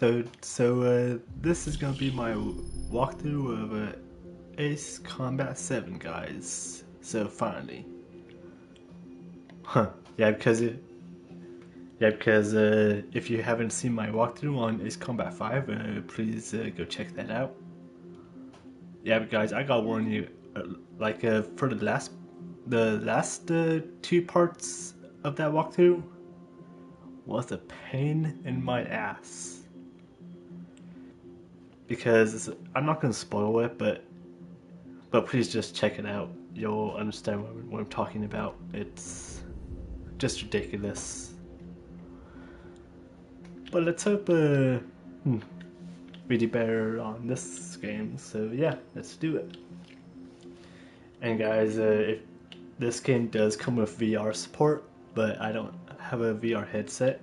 This is gonna be my walkthrough of Ace Combat 7, guys. So finally, because if you haven't seen my walkthrough on Ace Combat 5, please go check that out. Yeah, but guys, I gotta warn you, for the last 2 parts of that walkthrough was a pain in my ass. Because I'm not gonna spoil it, but please just check it out. You'll understand what I'm talking about. It's just ridiculous. But let's hope we do better on this game. So yeah, let's do it. And guys, if this game does come with VR support, but I don't have a VR headset,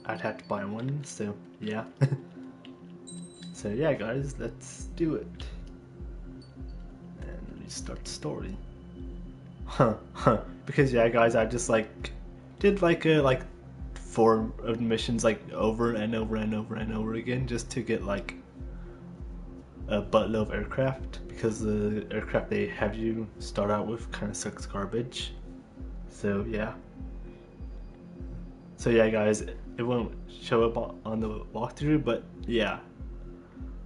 I'd have to buy one. So yeah. So yeah, guys, let's do it. And restart the story. Because yeah, guys, I just did 4 of the missions over and over and over and over again just to get a buttload of aircraft, because the aircraft they have you start out with kind of sucks garbage. So yeah. So yeah, guys, it won't show up on the walkthrough, but yeah,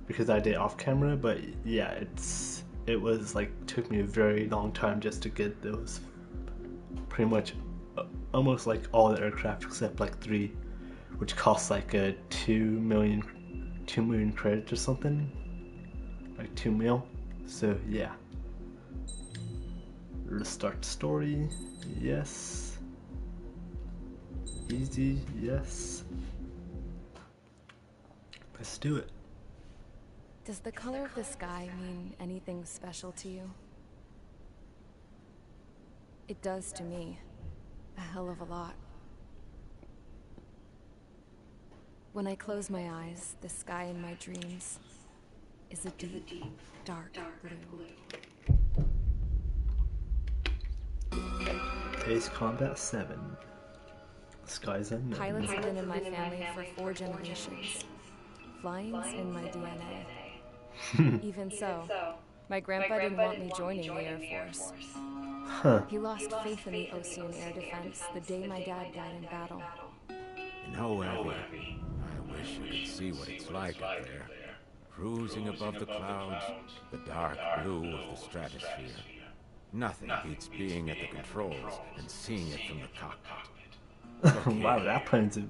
because I did off camera. But yeah, it was took me a very long time just to get those pretty much almost all the aircraft except 3, which costs 2 million credits or something, 2 mil. So yeah, let's start the story. Yes, easy. Yes, let's do it. Does the color of the sky mean anything special to you? It does to me. A hell of a lot. When I close my eyes, the sky in my dreams is a deep, dark blue. Ace Combat 7. Skies unknown. Pilots have been in my family for 4 generations. Flying's in my DNA. Even so, my grandpa didn't want me joining the Air Force. He lost faith in the Ocean Air Defense the day my dad died in battle. You know, Abby, I wish you could see what it's like up there. Cruising above the clouds, the dark blue of the stratosphere. Nothing beats being at the controls and seeing it from the cockpit. Okay. Wow, that plane's a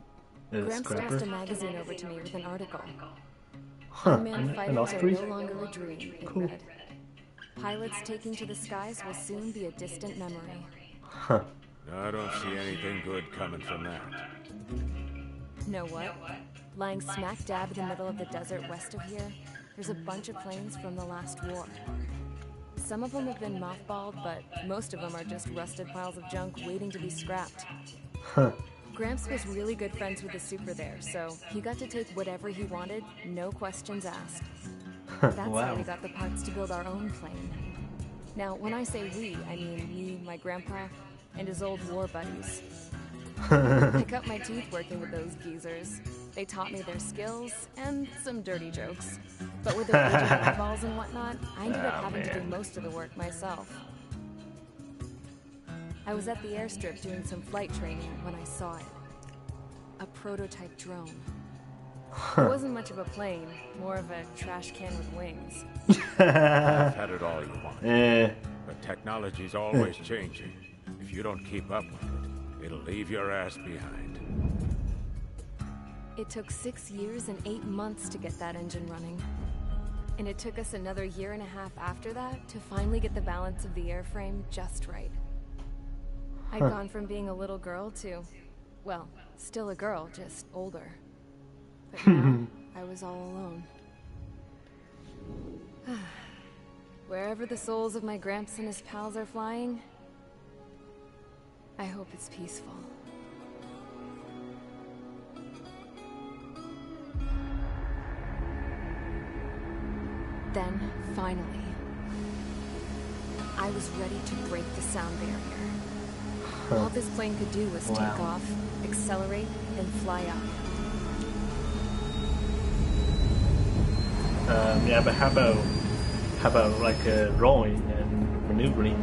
Gramps scrapper. tossed a magazine over to me with an article. Huh, Unmanned an fighters are Osprey? no longer a dream, it Cool. read. Pilots taking to the skies will soon be a distant memory. Huh. I don't see anything good coming from that. Know what? Lying smack dab in the middle of the desert west of here, there's a bunch of planes from the last war. Some of them have been mothballed, but most of them are just rusted piles of junk waiting to be scrapped. Huh. Gramps was really good friends with the super there, so he got to take whatever he wanted, no questions asked. That's how Wow. we got the parts to build our own plane. Now, when I say we, I mean me, my grandpa, and his old war buddies. I cut my teeth working with those geezers. They taught me their skills and some dirty jokes. But with their aging balls and whatnot, I ended up having to do most of the work myself. I was at the airstrip doing some flight training when I saw it. A prototype drone. It wasn't much of a plane, more of a trash can with wings. I've had it all you want. But technology's always changing. If you don't keep up with it, it'll leave your ass behind. It took 6 years and 8 months to get that engine running. And it took us another 1.5 years after that to finally get the balance of the airframe just right. I'd gone from being a little girl to, well, still a girl, just older. But now, I was all alone. Wherever the souls of my Gramps and his pals are flying, I hope it's peaceful. Then, finally, I was ready to break the sound barrier. All this plane could do was take off, accelerate, and fly up. Yeah, but how about like rowing and maneuvering?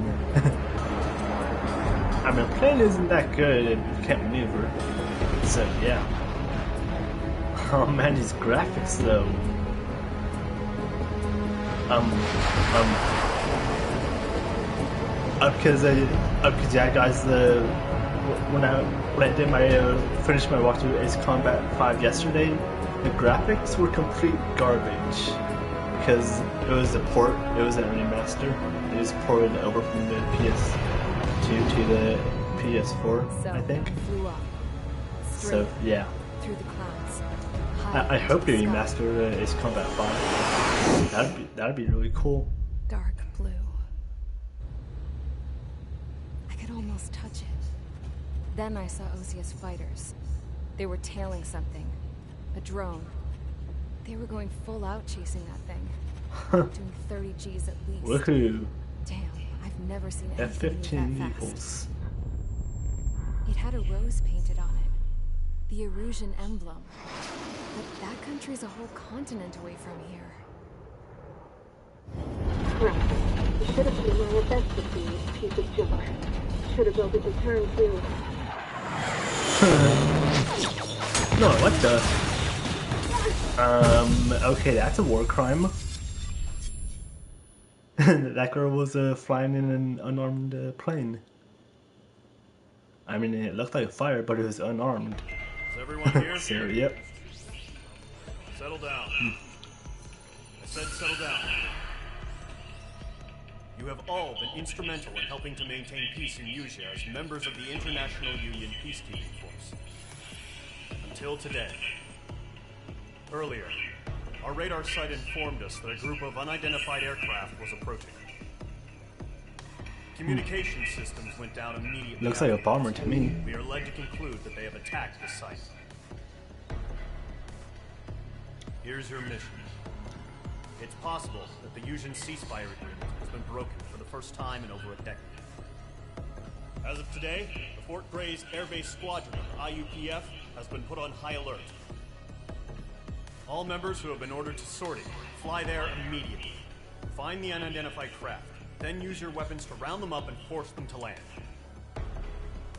I mean, a plane isn't that good if you can't maneuver. So yeah. Oh man, these graphics though. Because yeah, guys, when I did my finished my walkthrough Ace Combat 5 yesterday, the graphics were complete garbage because it was a port, it was a remaster. It was ported over from the PS2 to the PS4, I think. Flew up, So yeah, through the clouds. I hope they remaster Ace Combat 5. That'd be really cool. Dark blue. I could almost touch it. Then I saw Osia's fighters. They were tailing something. A drone. They were going full out chasing that thing. Doing 30 Gs at least. Woohoo! Damn, I've never seen anything F-15 that fast. Eagles. It had a rose painted on it. The Erusian emblem. But that country's a whole continent away from here. Right. You should have seen my events with you, piece of junk. Should have built a return too. No, what the? Okay, that's a war crime. That girl was flying in an unarmed plane. I mean, it looked like a fire, but it was unarmed. Is everyone here? So, yep. Settle down. I said settle down. You have all been instrumental in helping to maintain peace in Usha as members of the International Union Peacekeeping Force. Until today. Earlier, our radar site informed us that a group of unidentified aircraft was approaching. Communication systems went down immediately. Looks like a bomber to me. We are led to conclude that they have attacked the site. Here's your mission. It's possible that the Usian ceasefire agreement has been broken for the first time in over a decade. As of today, the Fort Gray's Air Base Squadron of the IUPF has been put on high alert. All members who have been ordered to sortie, fly there immediately. Find the unidentified craft, then use your weapons to round them up and force them to land.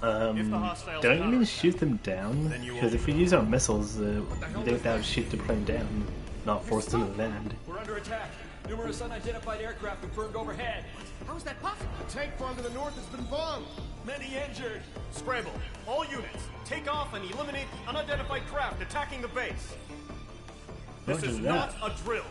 Don't you mean shoot them down? Because if we use our missiles, they would have to shoot the plane down, not force them to land. We're under attack. Numerous unidentified aircraft confirmed overhead. How is that possible? The tank farm to the north has been bombed. Many injured. Scramble, all units, take off and eliminate the unidentified craft attacking the base. This Roger is that. not a drill.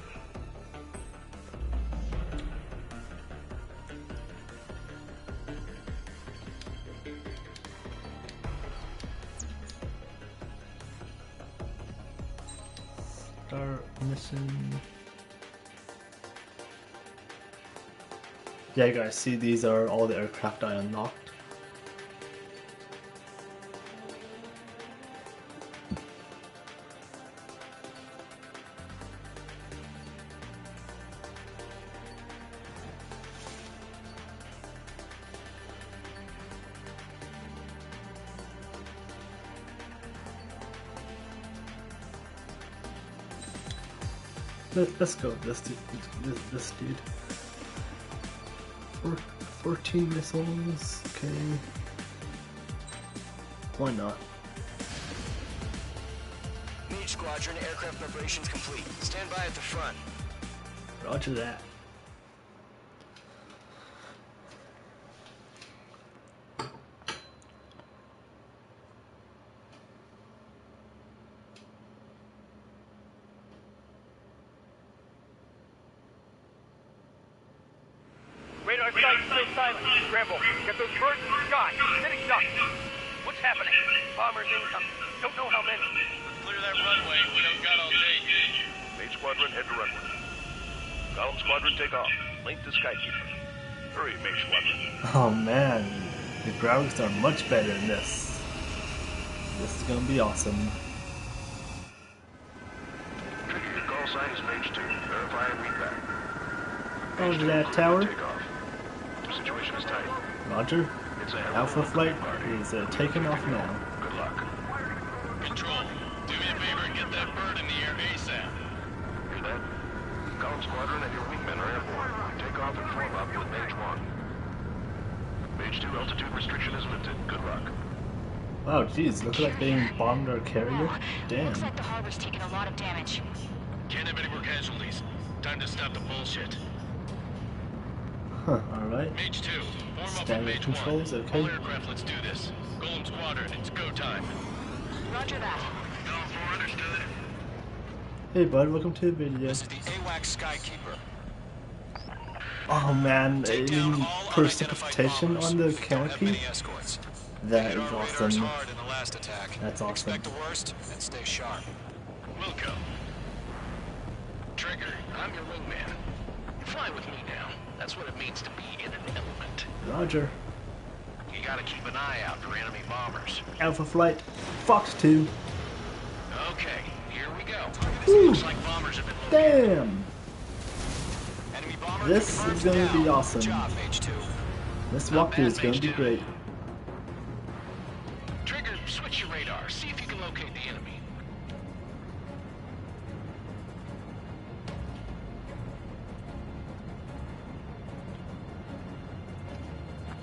Start mission. Yeah, guys, see, these are all the aircraft I unlocked. Let's go with this dude. 14 missiles, okay. Why not? Mage Squadron, aircraft preparations complete. Stand by at the front. Roger that. Radar site still silent. Scramble. Get those birds in the sky. Sitting ducks. What's happening? Bombers incoming. Don't know how many. Clear that runway. We don't got all day. Mage Squadron, head to runway. Column Squadron, take off. Link to Skykeeper. Hurry, Mage Squadron. Oh man, the graphics are much better in this. This is gonna be awesome. Trigger, your call sign is Mage 2. Verify and read back. Over to that tower. Take off. Situation is tight. Roger. It's a hell of Alpha a flight party. is taking off now. Good luck. Control, do me a favor and get that bird in the air ASAP. Hear that? Golem Squadron and your wingmen are airborne. Take off and form up with Mage 1. Mage 2, altitude restriction is lifted. Good luck. Wow, geez, looks like they bombed our carrier. Damn. Looks like the harbor's taking a lot of damage. Can't have any more casualties. Time to stop the bullshit. Huh, alright. Mage 2, form up with Standard Mage controls, 1. okay. All aircraft, let's do this. Golem Squadron, it's go time. Roger that. Golem 4 understood. Hey bud, welcome to the video. This is the AWACS Skykeeper. Oh man, I mean, precipitation on the canopy? That is awesome. That's awesome. Expect the worst and stay sharp. Wilco. Trigger, I'm your wingman. Fly with me now. That's what it means to be in an element. Roger. You gotta keep an eye out for enemy bombers. Alpha Flight, Fox 2. Okay, here we go. Woo. Looks like bombers have been located. Damn! Enemy bomber This is gonna be awesome. Good job, Mage 2. This walkthrough is gonna be great. Trigger, switch your radar. See if you can locate the enemy.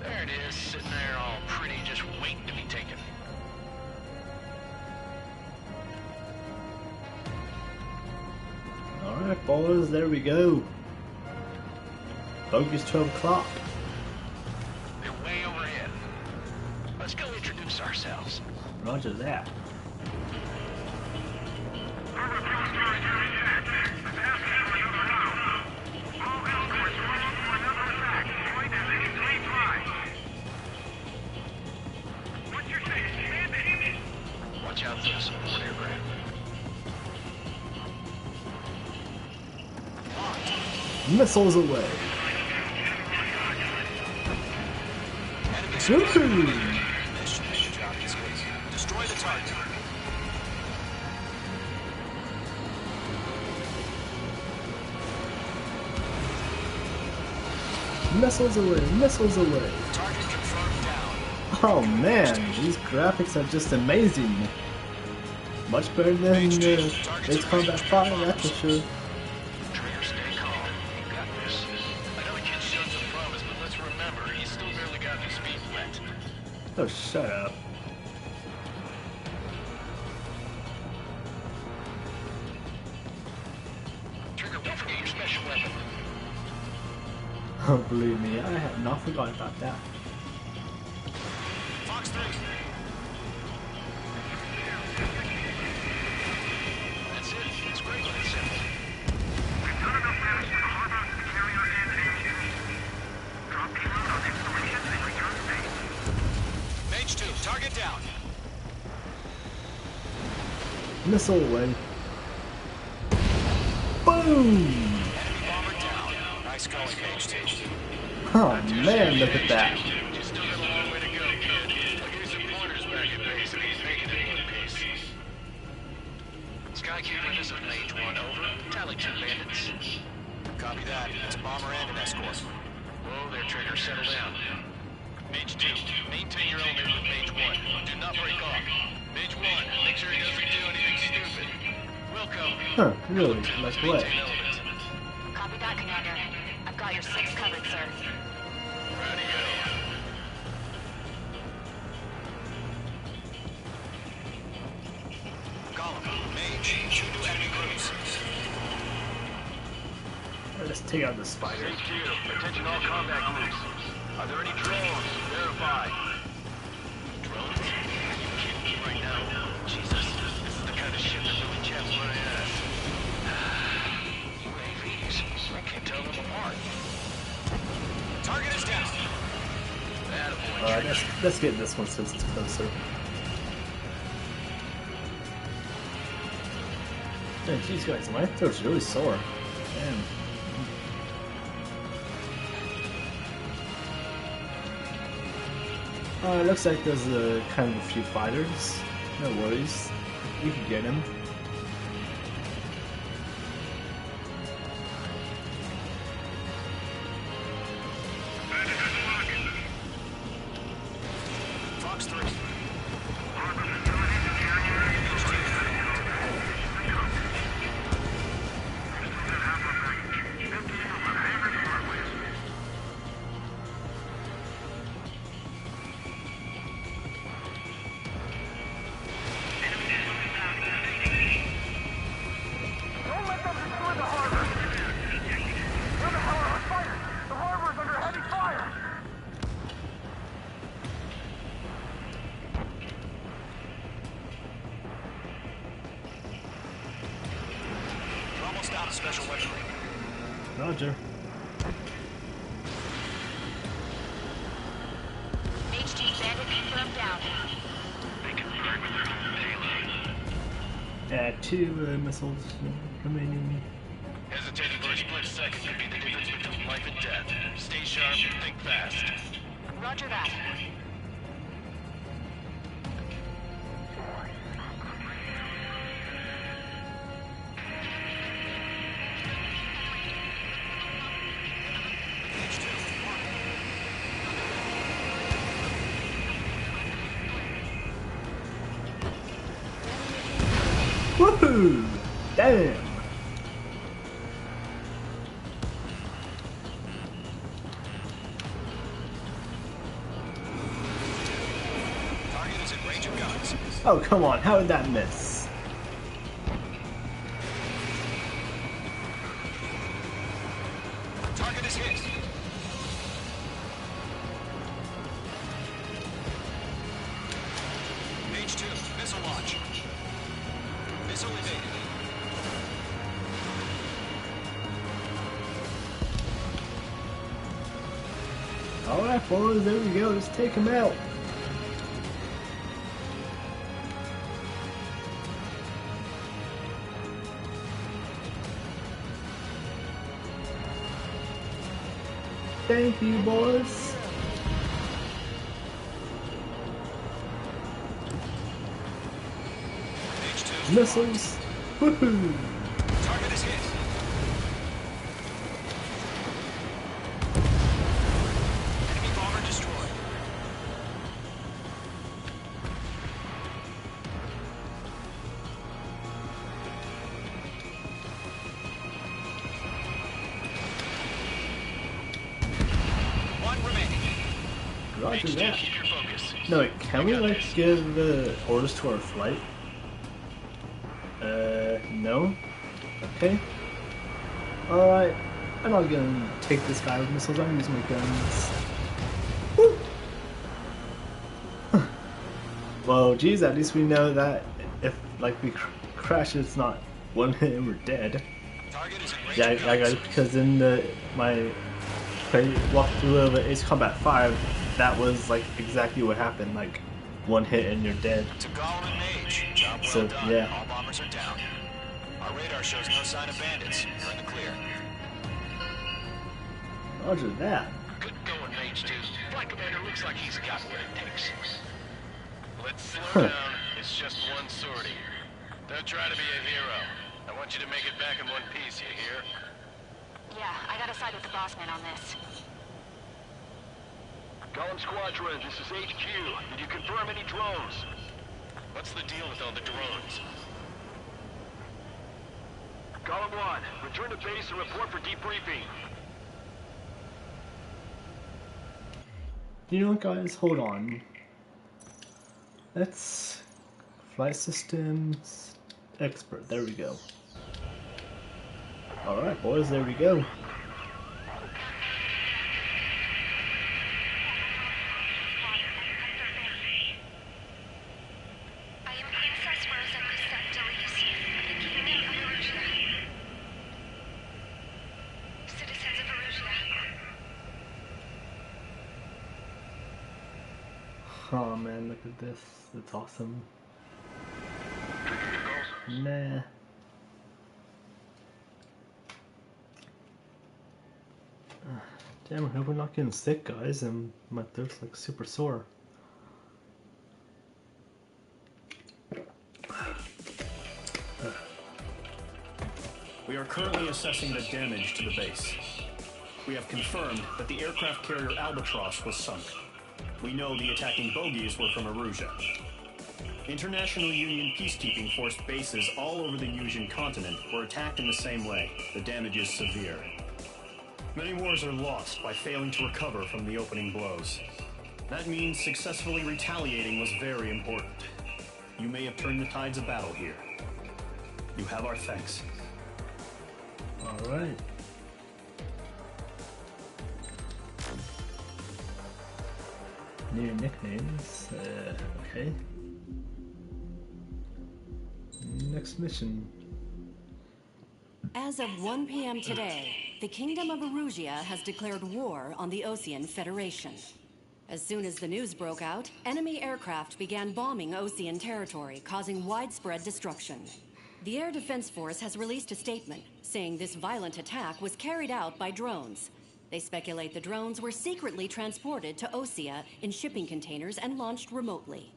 There it is, sitting there all pretty, just waiting to be taken. Alright boys, there we go. Bogey's 12 o'clock. They're way overhead. Let's go introduce ourselves. Roger that. Watch out for the support aircraft. Missiles away. Woohoo! Destroy the target. Missiles away, missiles away. Target confirmed down. Oh man, these graphics are just amazing. Much better than Ace Combat 5, that's for sure. Trigger, stay calm. You got this. I know the kid showed some promise, but let's remember, he's still barely got his feet wet. Oh, shut up. Trigger, don't forget your special weapon. Oh, believe me, I have not forgotten about that. Fox 3. That's it. It's great when it's simple. We've done enough damage to the harbor, the carrier, and Mage 2. Drop payload on installations and return to base. Mage 2, target down. Missile away. Boom! Enemy bomber down. Nice going, Mage 2. Oh man, look at that. You still got a long way to go, kid. I'll give you some pointers back at base if he's making it in one piece. Skykeeper, this is Mage 1, over. Tally 2 bandits. Copy that. It's a bomber and an escort. Whoa there, Trigger. Settle down. Mage 2, maintain your element with Mage 1. Do not break off. Mage 1, make sure he doesn't do anything stupid. Wilco. Huh, really? Like what? Maintain element. Copy that, Commander. I've got your 6 covered, sir. Radio. Golem, Mage, shoot to enemy crews. Alright, let's take out the spider. HQ, attention all combat groups. Are there any drones? Verify. Drones? Are you kidding me right now? Jesus, this is the kind of shit that really chaps my ass. UAVs, I can't tell them apart. Target is down. Attaboy, Alright, Trigger. let's get this one since it's closer. Dang, jeez guys, my throat's really sore. Damn. Looks like there's kind of a few fighters. No worries. We can get him. Fox 3. Stop special weaponry. Roger. Mage 2 bandit confirmed down. Yeah, 2 missiles remaining. Hesitating for a split second could be the difference between life and death. Stay sharp, think fast. Roger that. Woohoo! Damn! Target is in range of guns. Oh, come on, how did that miss? Target is hit. Mage 2, missile launch. Missile evaded. Alright, boys, there we go. Let's take him out. Thank you, boys. Mage 2. Missiles. Woohoo! Target is hit. Enemy bomber destroyed. One remaining. Roger Mage 2, that. keep your focus. No, wait, can we like give orders to our flight? No? Okay. Alright. I'm not gonna take this guy with missiles, I'm using my guns. Woo! Well, geez, at least we know that if like we crash, it's not one hit and we're dead. Target is in range Yeah, of I got guns. it because in my walkthrough of Ace Combat 5, that was like exactly what happened. Like one hit and you're dead. To Gollum and Mage. Job well So, done. yeah. All bombers are down. Our radar shows no sign of bandits. You're in the clear. Roger that. Good going, Mage 2. Flight commander looks like he's got what it takes. Let's slow down. It's just one sortie. Don't try to be a hero. I want you to make it back in one piece, you hear? Yeah, I gotta side with the boss man on this. Gollum Squadron, this is HQ. Did you confirm any drones? What's the deal with all the drones? Gollum 1, return to base and report for debriefing. You know what, guys? Hold on. Let's flight systems expert. There we go. All right, boys. There we go. I am Princess Rosa Crescentelis, the Kingdom of Erusia. Citizens of Erusia. Oh man, look at this. It's awesome. Nah. Damn, I hope we're not getting sick, guys, and my throat's like super sore. We are currently assessing the damage to the base. We have confirmed that the aircraft carrier Albatross was sunk. We know the attacking bogies were from Erusia. International Union peacekeeping force bases all over the Yusian continent were attacked in the same way. The damage is severe. Many wars are lost by failing to recover from the opening blows. That means successfully retaliating was very important. You may have turned the tides of battle here. You have our thanks. Alright. New nicknames. Okay. Next mission. As of 1 p.m. today, the Kingdom of Erusia has declared war on the Osean Federation. As soon as the news broke out, enemy aircraft began bombing Osean territory, causing widespread destruction. The Air Defense Force has released a statement saying this violent attack was carried out by drones. They speculate the drones were secretly transported to Osea in shipping containers and launched remotely.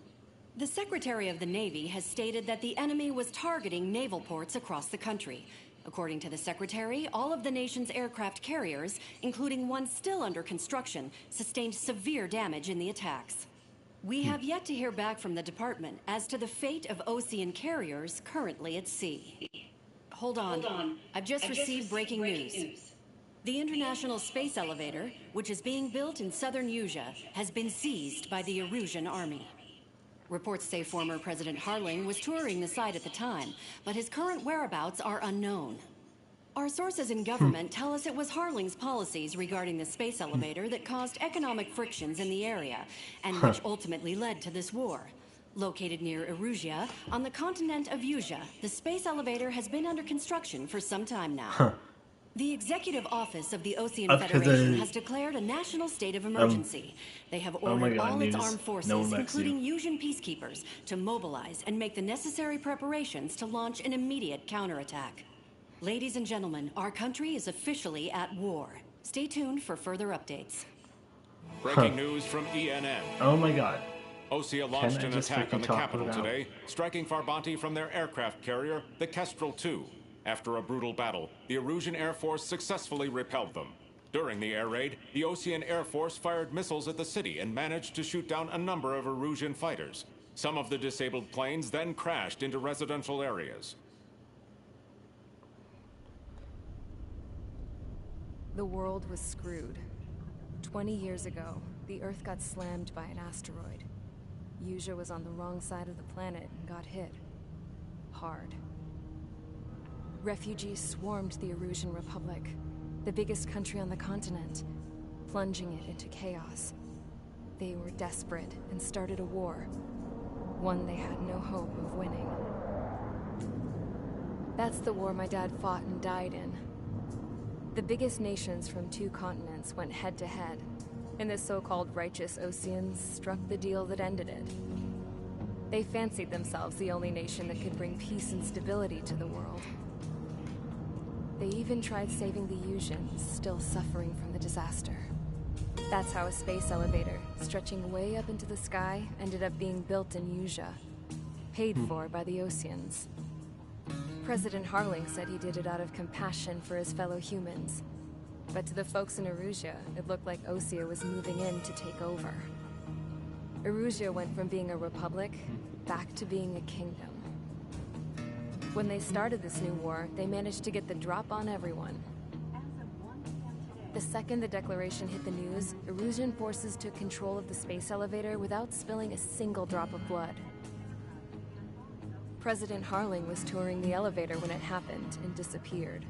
The Secretary of the Navy has stated that the enemy was targeting naval ports across the country. According to the Secretary, all of the nation's aircraft carriers, including one still under construction, sustained severe damage in the attacks. We have yet to hear back from the department as to the fate of Osean carriers currently at sea. Hold on. I've just received breaking news. The International Space Elevator, which is being built in southern Usea, has been seized by the Erusian army. Reports say former President Harling was touring the site at the time, but his current whereabouts are unknown. Our sources in government tell us it was Harling's policies regarding the space elevator that caused economic frictions in the area, and which ultimately led to this war. Located near Erusia, on the continent of Usea, the space elevator has been under construction for some time now. The Executive Office of the Osean Federation has declared a national state of emergency. They have ordered all its armed forces, including Usian peacekeepers, to mobilize and make the necessary preparations to launch an immediate counterattack. Ladies and gentlemen, our country is officially at war. Stay tuned for further updates. Breaking news from ENN. Oh my god. Osea launched an attack on the capital today, striking Farbanti from their aircraft carrier, the Kestrel II. After a brutal battle, the Erusian Air Force successfully repelled them. During the air raid, the Osean Air Force fired missiles at the city and managed to shoot down a number of Erusian fighters. Some of the disabled planes then crashed into residential areas. The world was screwed. 20 years ago, the Earth got slammed by an asteroid. Usea was on the wrong side of the planet and got hit. Hard. Refugees swarmed the Erusian Republic, the biggest country on the continent, plunging it into chaos. They were desperate and started a war, one they had no hope of winning. That's the war my dad fought and died in. The biggest nations from 2 continents went head-to-head, and the so-called righteous Oseans struck the deal that ended it. They fancied themselves the only nation that could bring peace and stability to the world. They even tried saving the Usians, still suffering from the disaster. That's how a space elevator, stretching way up into the sky, ended up being built in Usea, paid for by the Oseans. President Harling said he did it out of compassion for his fellow humans. But to the folks in Erusia, it looked like Osea was moving in to take over. Erusia went from being a republic back to being a kingdom. When they started this new war, they managed to get the drop on everyone. The second the declaration hit the news, Erusian forces took control of the space elevator without spilling a single drop of blood. President Harling was touring the elevator when it happened and disappeared.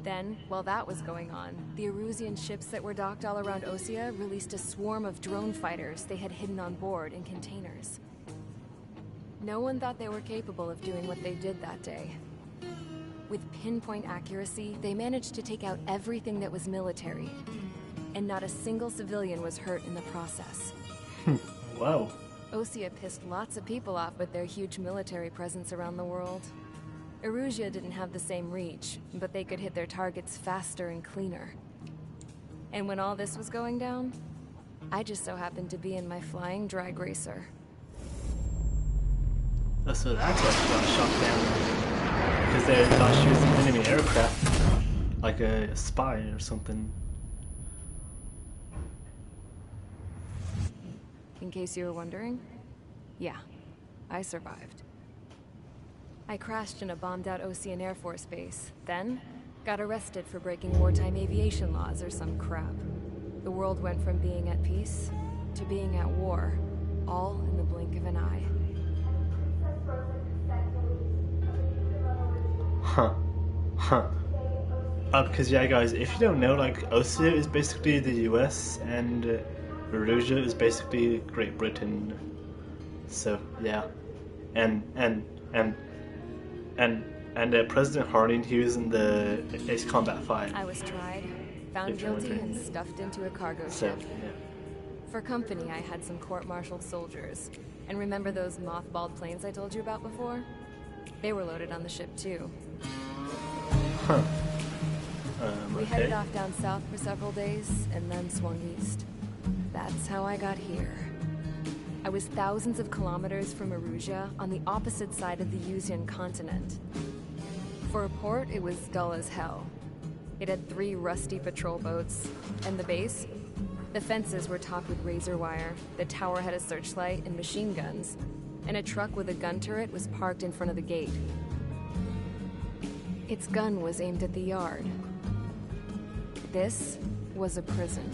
Then, while that was going on, the Erusian ships that were docked all around Osea released a swarm of drone fighters they had hidden on board in containers. No one thought they were capable of doing what they did that day. With pinpoint accuracy, they managed to take out everything that was military, and not a single civilian was hurt in the process. Wow. Osea pissed lots of people off with their huge military presence around the world. Erusia didn't have the same reach, but they could hit their targets faster and cleaner. And when all this was going down, I just so happened to be in my flying drag racer. Oh, so that's why she got shot down. Because they thought she was an enemy aircraft. Like a spy or something. In case you were wondering, yeah, I survived. I crashed in a bombed-out Osean Air Force base, then got arrested for breaking wartime aviation laws or some crap. The world went from being at peace to being at war, all in the blink of an eye. Because yeah, guys, if you don't know, like, Osea is basically the US and Erusia is basically Great Britain. So yeah, and And President Harding, he was in the Ace Combat 5. I was tried, found guilty, and stuffed into a cargo ship. Yeah. For company, I had some court-martialed soldiers. And remember those mothballed planes I told you about before? They were loaded on the ship too. Huh. We headed off down south for several days, and then swung east. That's how I got here. I was thousands of kilometers from Erusia, on the opposite side of the Yuzian continent. For a port, it was dull as hell. It had 3 rusty patrol boats, and the base? The fences were topped with razor wire, the tower had a searchlight and machine guns, and a truck with a gun turret was parked in front of the gate. Its gun was aimed at the yard. This was a prison.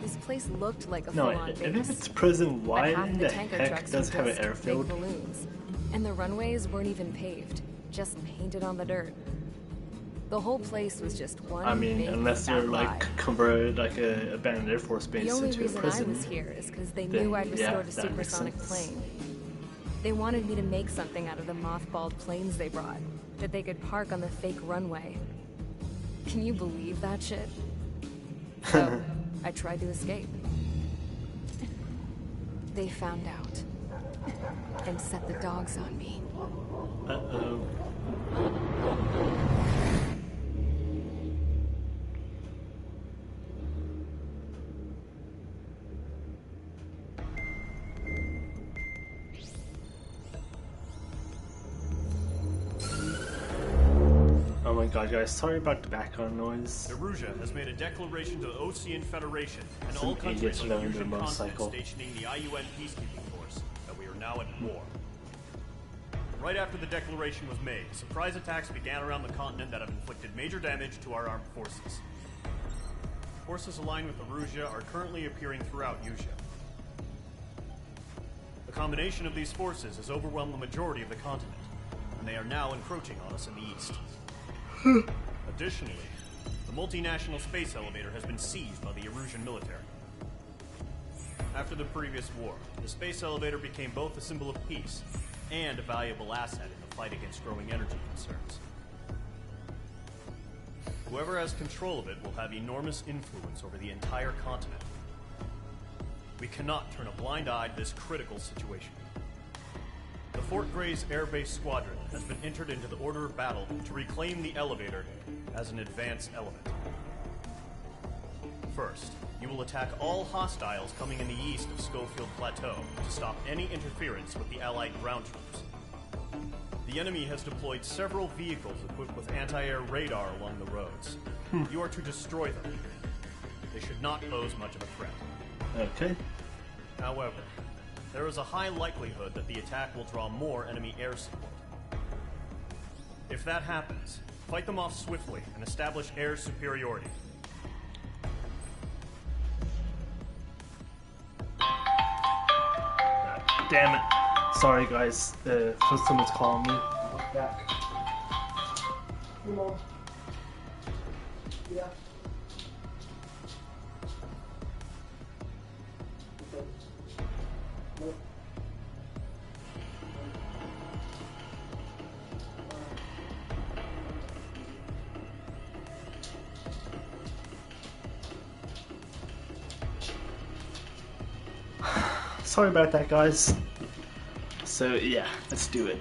This place looked like a full-on base. And if it's prison, why in the heck does it have an airfield? Balloons, and the runways weren't even paved, just painted on the dirt. The whole place was just one big unless they're like converted like a abandoned Air Force base into a prison. The only reason I was here is because they knew I'd restored a supersonic plane. They wanted me to make something out of the mothballed planes they brought, that they could park on the fake runway. Can you believe that shit? So, I tried to escape. They found out. And set the dogs on me. Uh-oh. Oh my god, guys, sorry about the background noise. Erusia has made a declaration to the Ocean Federation and all countries on the Yuzian continent stationing the IUN peacekeeping force that we are now at war. Right after the declaration was made, surprise attacks began around the continent that have inflicted major damage to our armed forces. Forces aligned with Erusia are currently appearing throughout Yusia. The combination of these forces has overwhelmed the majority of the continent, and they are now encroaching on us in the east. Additionally, the multinational space elevator has been seized by the Erusian military. After the previous war, the space elevator became both a symbol of peace and a valuable asset in the fight against growing energy concerns. Whoever has control of it will have enormous influence over the entire continent. We cannot turn a blind eye to this critical situation. The Fort Gray's Air Base Squadron has been entered into the order of battle to reclaim the elevator as an advance element. First, you will attack all hostiles coming in the east of Schofield Plateau to stop any interference with the Allied ground troops. The enemy has deployed several vehicles equipped with anti-air radar along the roads. You are to destroy them. They should not pose much of a threat. Okay. However, there is a high likelihood that the attack will draw more enemy air support. If that happens, fight them off swiftly and establish air superiority. Damn it. Sorry guys, someone's calling me. Back. Come on. Yeah. Sorry about that, guys. So yeah, let's do it.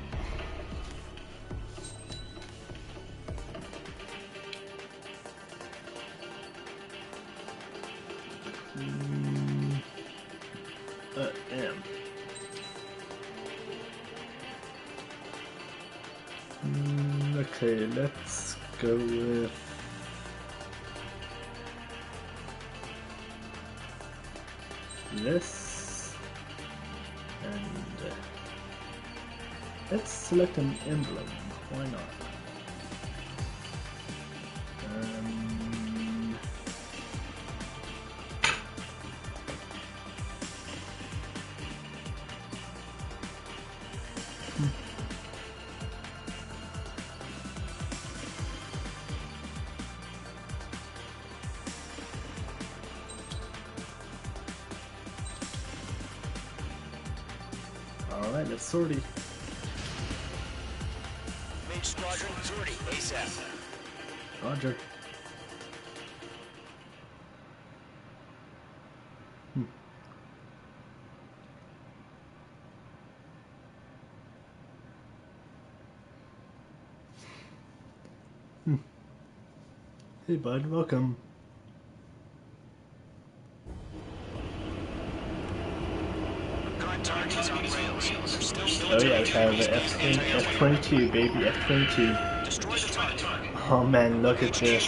Okay, let's go with this, and let's select an emblem. Why not? Alright, let's sort it. squadron, sortie, ASAP. Roger. Hey bud, welcome. Current targets on rails. They're still Oh yeah, military. we have the F-22, baby, F-22. Destroy the target. Oh man, look at this.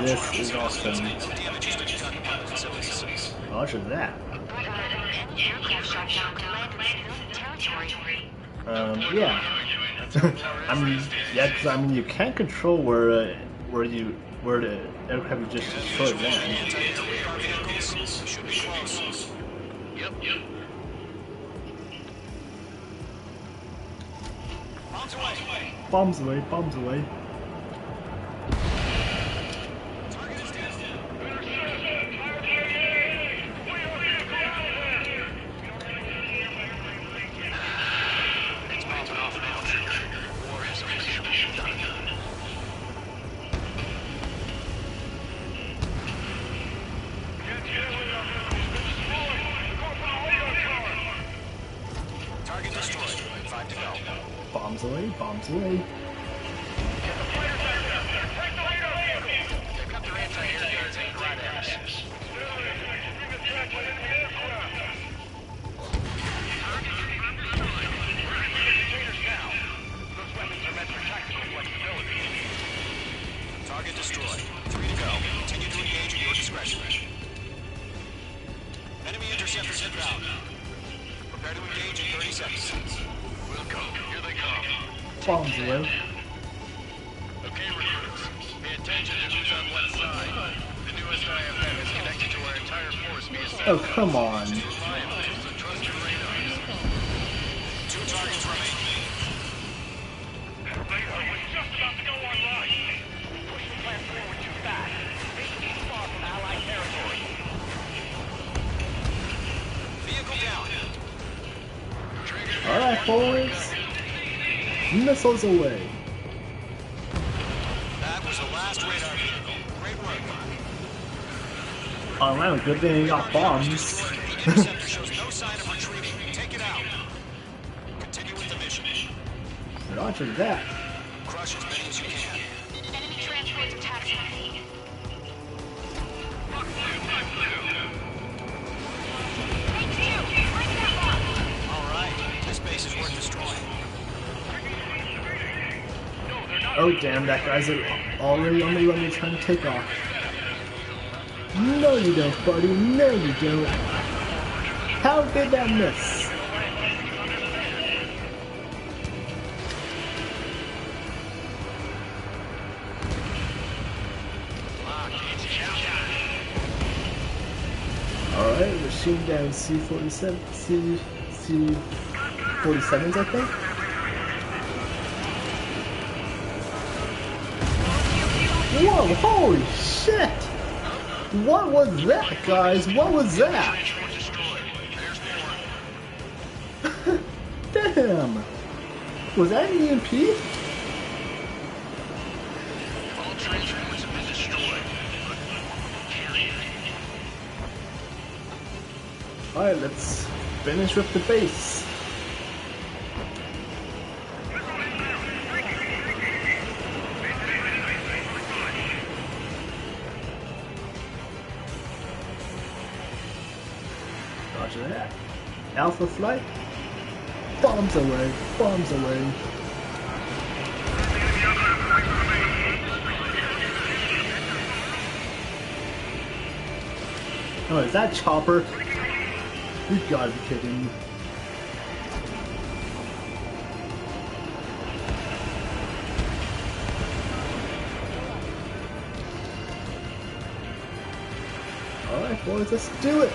This is awesome. No damage has been done to our facilities. Roger that. Aircraft shot down to land in civilian territory. Yeah. I mean, yeah, because I mean, you can't control where the aircraft you just destroyed land. Anti-radar vehicles should be close. Yep. Bombs away. Bombs away, bombs away. Target is down. It's popping off now. War has officially begun. Target destroyed. 5 to go. Bombs away, bombs away. They've got their anti-air guards aimed right at us. Target destroyed. 3 to go. Continue to engage at your discretion. Enemy interceptors inbound. Prepare to engage in 30 seconds. We'll go. Here they come. Bombs away. Okay, recruits. Pay attention to who's on what side. The newest IFM is connected to our entire force via satellite. Oh, come on. Reliable, so trust your radars. 2 targets remain. Radar was just about to go online. Push the plant forward too fast. This is too far from Allied territory. Vehicle down. Alright, boys. Missiles away. That was the last radar vehicle. Great work. Oh man, good thing you got bombs. The interceptor shows no sign of retreating. Take it out. Continue with the mission. Roger that. Crush as many as you can. Enemy transports are taxiing. All right. This base is worth destroying. Oh damn, that guy's already on the runway trying to take off. No you don't, buddy. No you don't. How did that miss? Alright, we're shooting down C-47s, I think. Whoa, holy shit! What was that, guys? What was that? Damn! Was that an EMP? All transports have been destroyed. Alright, let's finish with the base. Roger that. Alpha flight. Bombs away. Bombs away. Oh, is that Chopper? You gotta be kidding me. Alright boys, let's do it!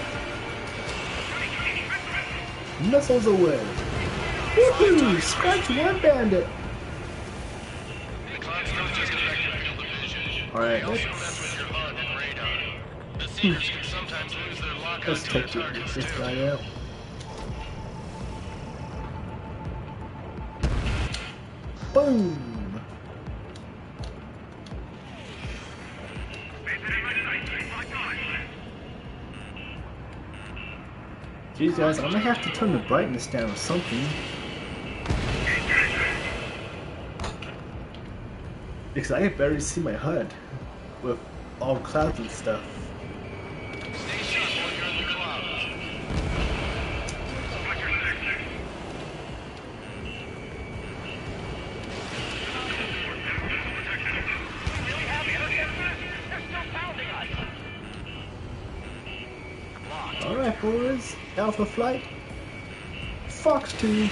Missiles away! Woohoo! Scratch one bandit! Alright, let's take this guy out. Boom! Geez guys, I might have to turn the brightness down or something. Because I can barely see my HUD with all clouds and stuff. Alright boys, Alpha Flight, Fox 2.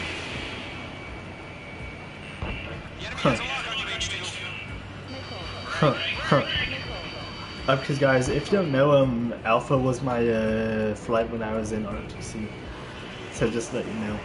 Because guys, if you don't know, Alpha was my flight when I was in ROTC, so just to let you know.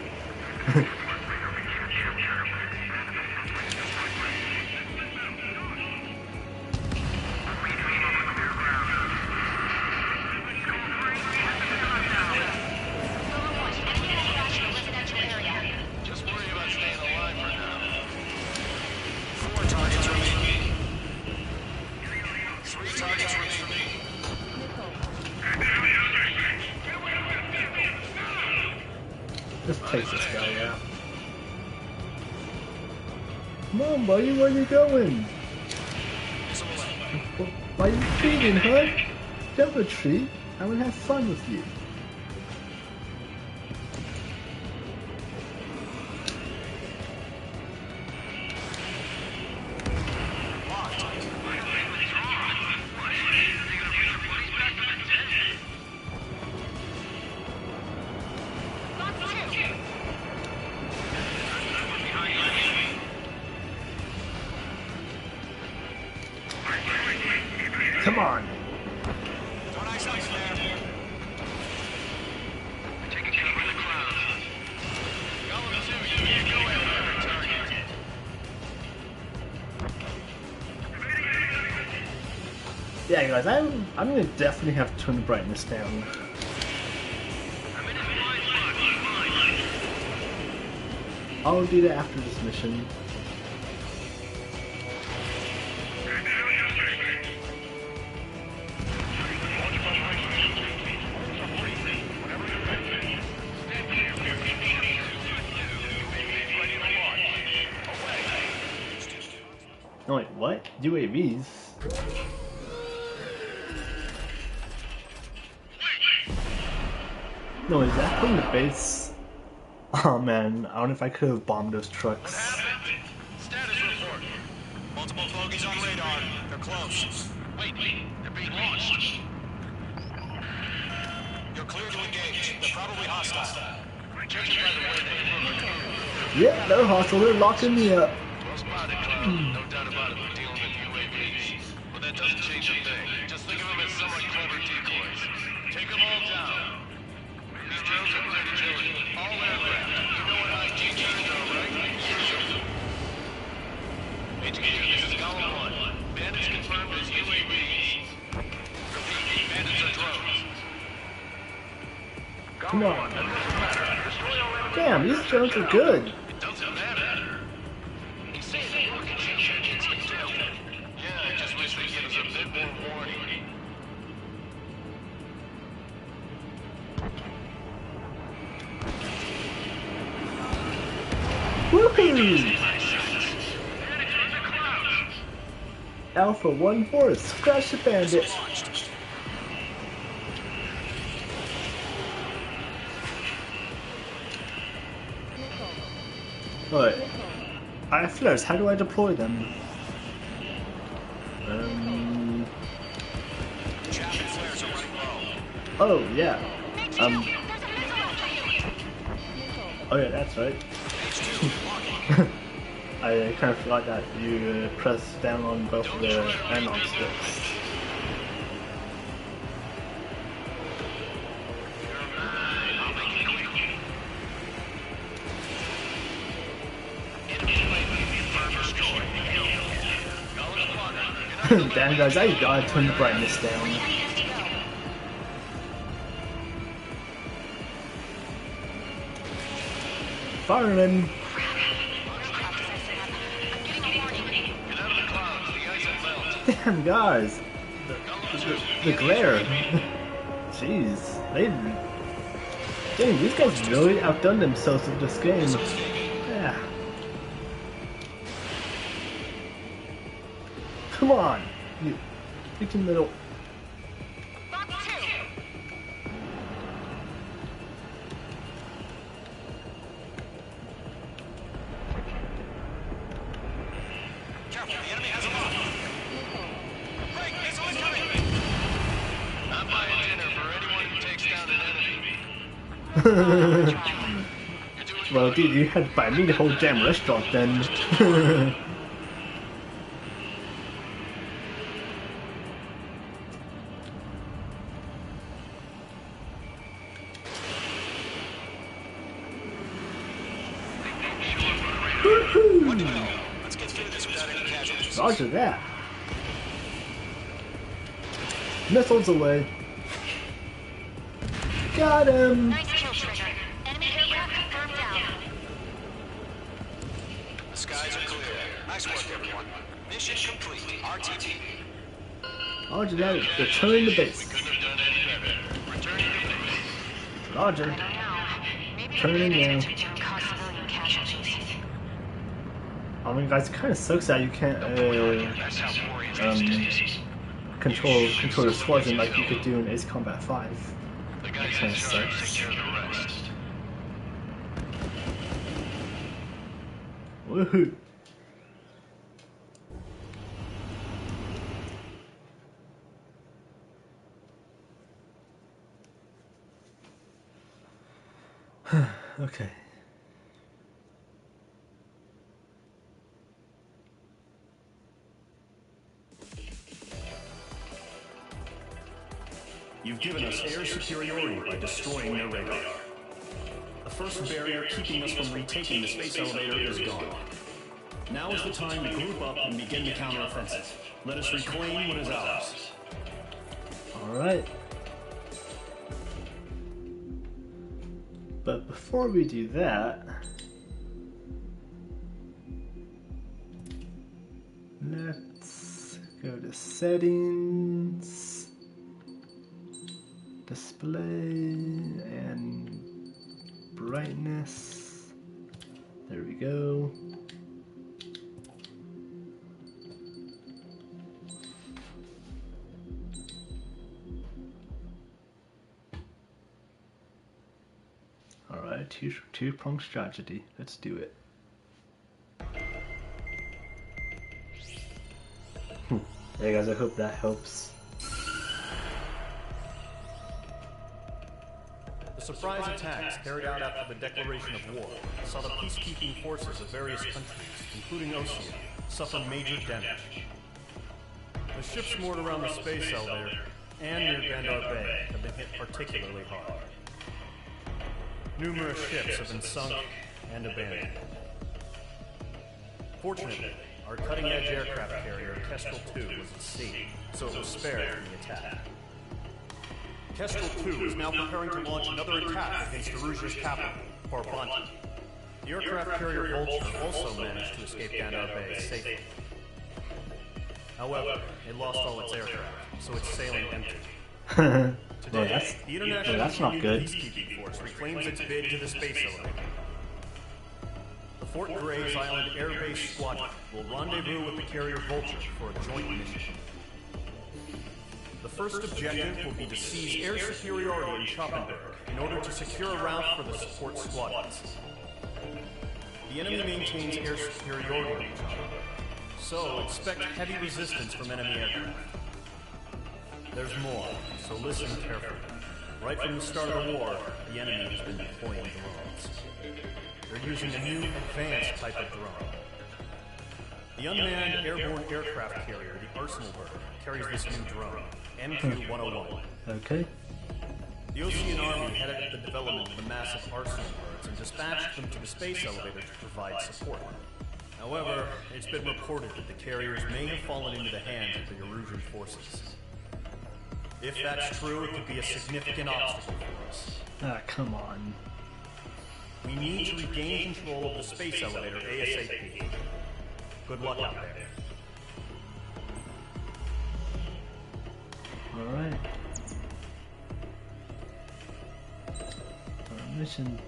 Just take this guy out. Come on, buddy, where you going? Why are you treating, huh? Don't retreat. I want to have fun with you. Come on. Yeah, guys, I'm gonna definitely have to turn the brightness down. I'll do that after this mission. No, wait, what? UAVs? No, is that from the base? Oh man, I don't know if I could have bombed those trucks. Status report. Multiple fogies on radar. They're close. Wait, they're being launched. You're clear to engage. They're probably hostile. Judging by the way they look. Yeah, they're hostile. They're locking me up. Well spotted, Cloud. No doubt about it. We're dealing with UAVs. But that doesn't change a thing. Just think of them as somewhat clever decoys. Take them all down. These drones are clear to kill all aircraft. You know what IGG are, right? HQ, this is Column 1. Bandits confirmed as UAVs. Repeat, bandits are drones. Come on. Damn, these drones are good. It doesn't matter. He's saying they work in engines can do. Yeah, I just wish they'd give us a bit more warning. Woohoo! Alpha 1-4, scratch the bandit. Alright. I have flares, how do I deploy them? Oh, yeah. Oh yeah, that's right. I kind of forgot that you press down on both of the analog sticks. Damn guys, I gotta turn the brightness down. Fireman! Damn guys, the glare. Jeez, dang, these guys really outdone themselves with this game. Yeah. Come on, you freaking little. Careful, the enemy has a lock. Break, missile incoming! I'm buying dinner for anyone who takes down an enemy. Well, dude, you had to buy me the whole damn restaurant then. Let's get through this without any casualties. Roger that. Missiles away. Got him. Nice kill, Trigger. Enemy aircraft confirmed down. The skies are clear. Nice work, everyone. Mission complete. RTT. Roger that. Return to base. Couldn't have done any better. Returning to base. Roger. Maybe Turning down. to cause civilian casualties. I mean, guys, it kind of sucks that you can't control the squadron like you could do in Ace Combat 5. The That guys kind in of charge sucks. take care of the rest. Woohoo! Okay. You've given us air superiority by destroying their radar. The first barrier keeping us from retaking the space elevator is gone. Now is the time to group up and begin the counteroffensive. Let us reclaim what is ours. Alright. But before we do that, let's go to settings, display, and brightness. There we go. Alright, two-pronged strategy. Let's do it. Hey guys, I hope that helps. The surprise attacks carried out after the declaration of war saw the peacekeeping forces of various countries, including Oceania, suffer major damage. The ships moored around the space elevator and near Bandar Bay have been hit particularly hard. Numerous ships have been sunk and abandoned. Fortunately, our cutting-edge aircraft carrier, Kestrel 2, was at sea, so it was spared from the attack. Kestrel 2 is now preparing to launch another attack against Erusia's capital, Farbanti. The aircraft carrier Vulture also managed to escape Bandar Bay safely. However, it lost all its aircraft, so it's sailing empty. Today, the International not good. Peacekeeping Force reclaims its bid to the space elevator. The Fort Grays Island Air Base Squadron will rendezvous with the carrier Vulture for a joint mission. The first objective will be to seize air superiority in Schoppenberg in order to secure a route for the support squadrons. The enemy maintains air superiority in Schoppenberg, so expect heavy resistance from enemy aircraft. There's more, so listen carefully. Right from the start of the war, the enemy has been deploying drones. They're using a new, advanced type of drone. The unmanned airborne aircraft carrier, the Arsenalberg, carries this new drone, MQ-101. Okay. The Ocean Army headed the development of the massive Arsenalbergs and dispatched them to the space elevator to provide support. However, it's been reported that the carriers may have fallen into the hands of the Erusian forces. If that's true, it could be a significant obstacle for us. Ah, come on. We need to regain control of the space elevator ASAP. Good luck out there. Alright. Mission.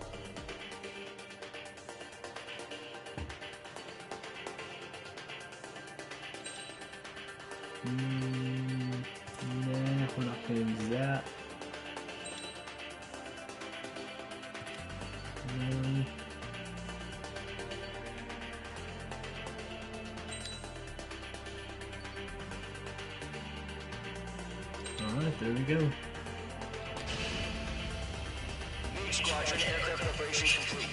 Nah, we're not gonna use that. Alright, there we go. Squadron aircraft preparation complete.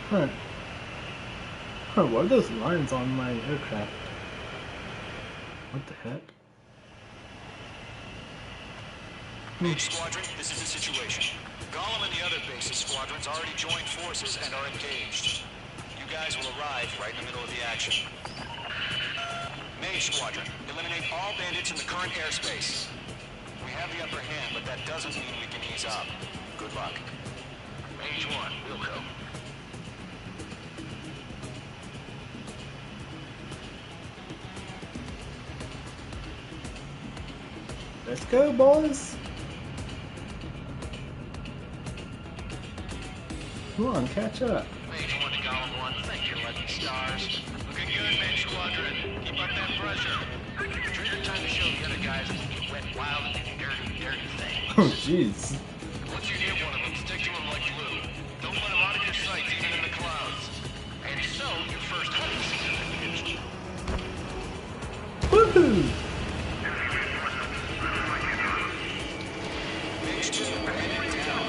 Huh. Huh, what are those lines on my aircraft? What the heck? Mage Squadron, this is the situation. Gollum and the other base's squadrons already joined forces and are engaged. You guys will arrive right in the middle of the action. Mage Squadron, eliminate all bandits in the current airspace. We have the upper hand, but that doesn't mean we can ease up. Good luck. Mage 1, we'll go. Let's go, boys! Come on, catch up. Mage 1 to Gollum 1, thank your lucky stars. Looking good, Mage Squadron. Keep up that pressure. Trigger time to show the other guys that you went wild and did dirty things. Oh, jeez. Once you hit one of them, stick to him like glue. Don't let him out of your sight, even in the clouds. And so, your first hunting season begins. Woohoo! Mage 2, headed down.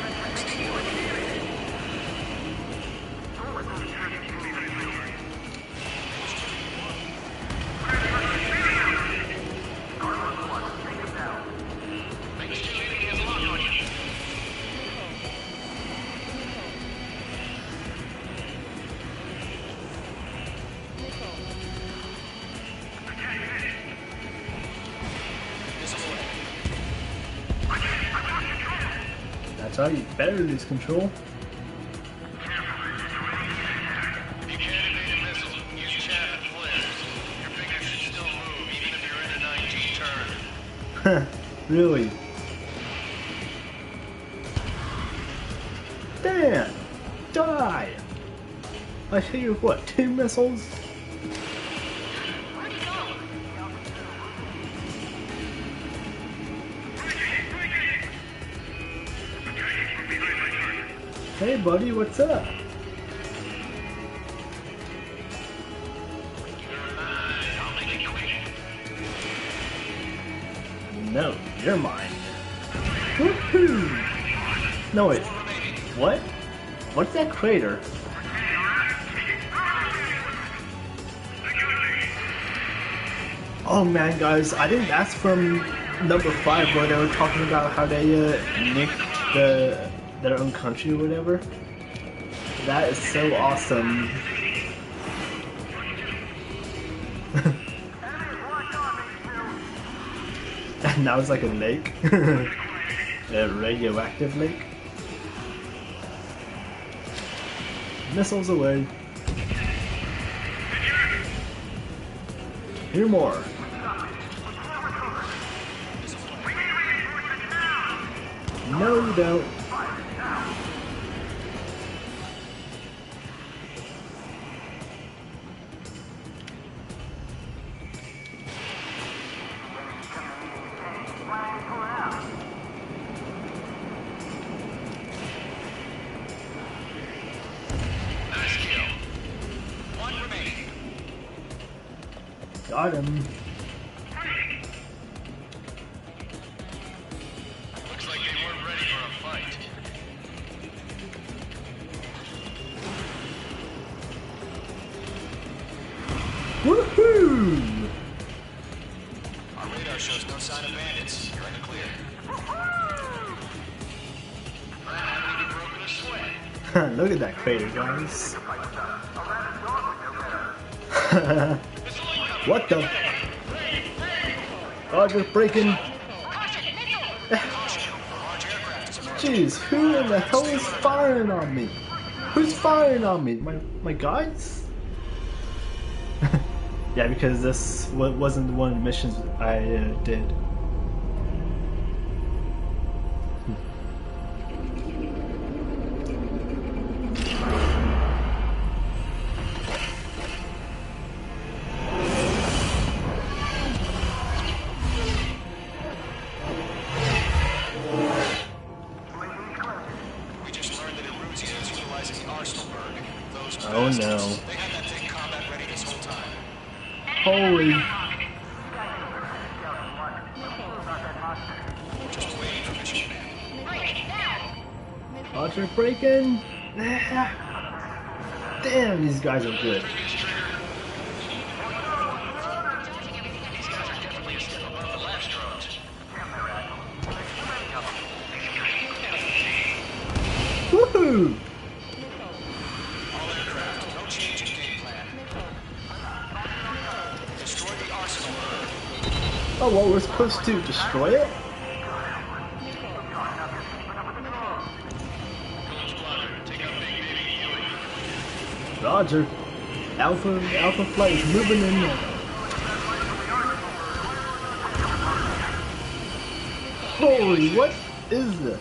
That's how you better lose control. If you can't evade a missile, use chaff and flares. Your finger should still move, even if you're in a 19 turn. Really? Damn! Die! I hit you with what, 2 missiles? Hey buddy, what's up? No, you're mine. Woohoo! No wait, what? What's that crater? Oh man guys, I think that's from number 5 where they were talking about how they nicked their own country or whatever. That is so awesome. And now it's like a lake. A radioactive lake. Missiles away. Hear more. No, you don't. got him. Looks like they weren't ready for a fight. Woohoo! Our radar shows no sign of bandits. You're in the clear. Haven't even broken a sweat. Look at that crater, guys. What the? Oh, they're breaking. Jeez, who in the hell is firing on me? Who's firing on me? My guys? Yeah, because this wasn't one of the missions I did. We just learned that Eruzia is utilizing the Arsenalberg. Those Oh no. They had that thing combat ready this whole time. Holy. Just waiting for mission command. Roger, breaking. Damn, these guys are good. Woohoo! All aircraft, no change in game plan. Destroy the Arsenalberg. Oh, well, we're supposed to destroy it? Roger. Alpha flight is moving in there. Holy, what is this?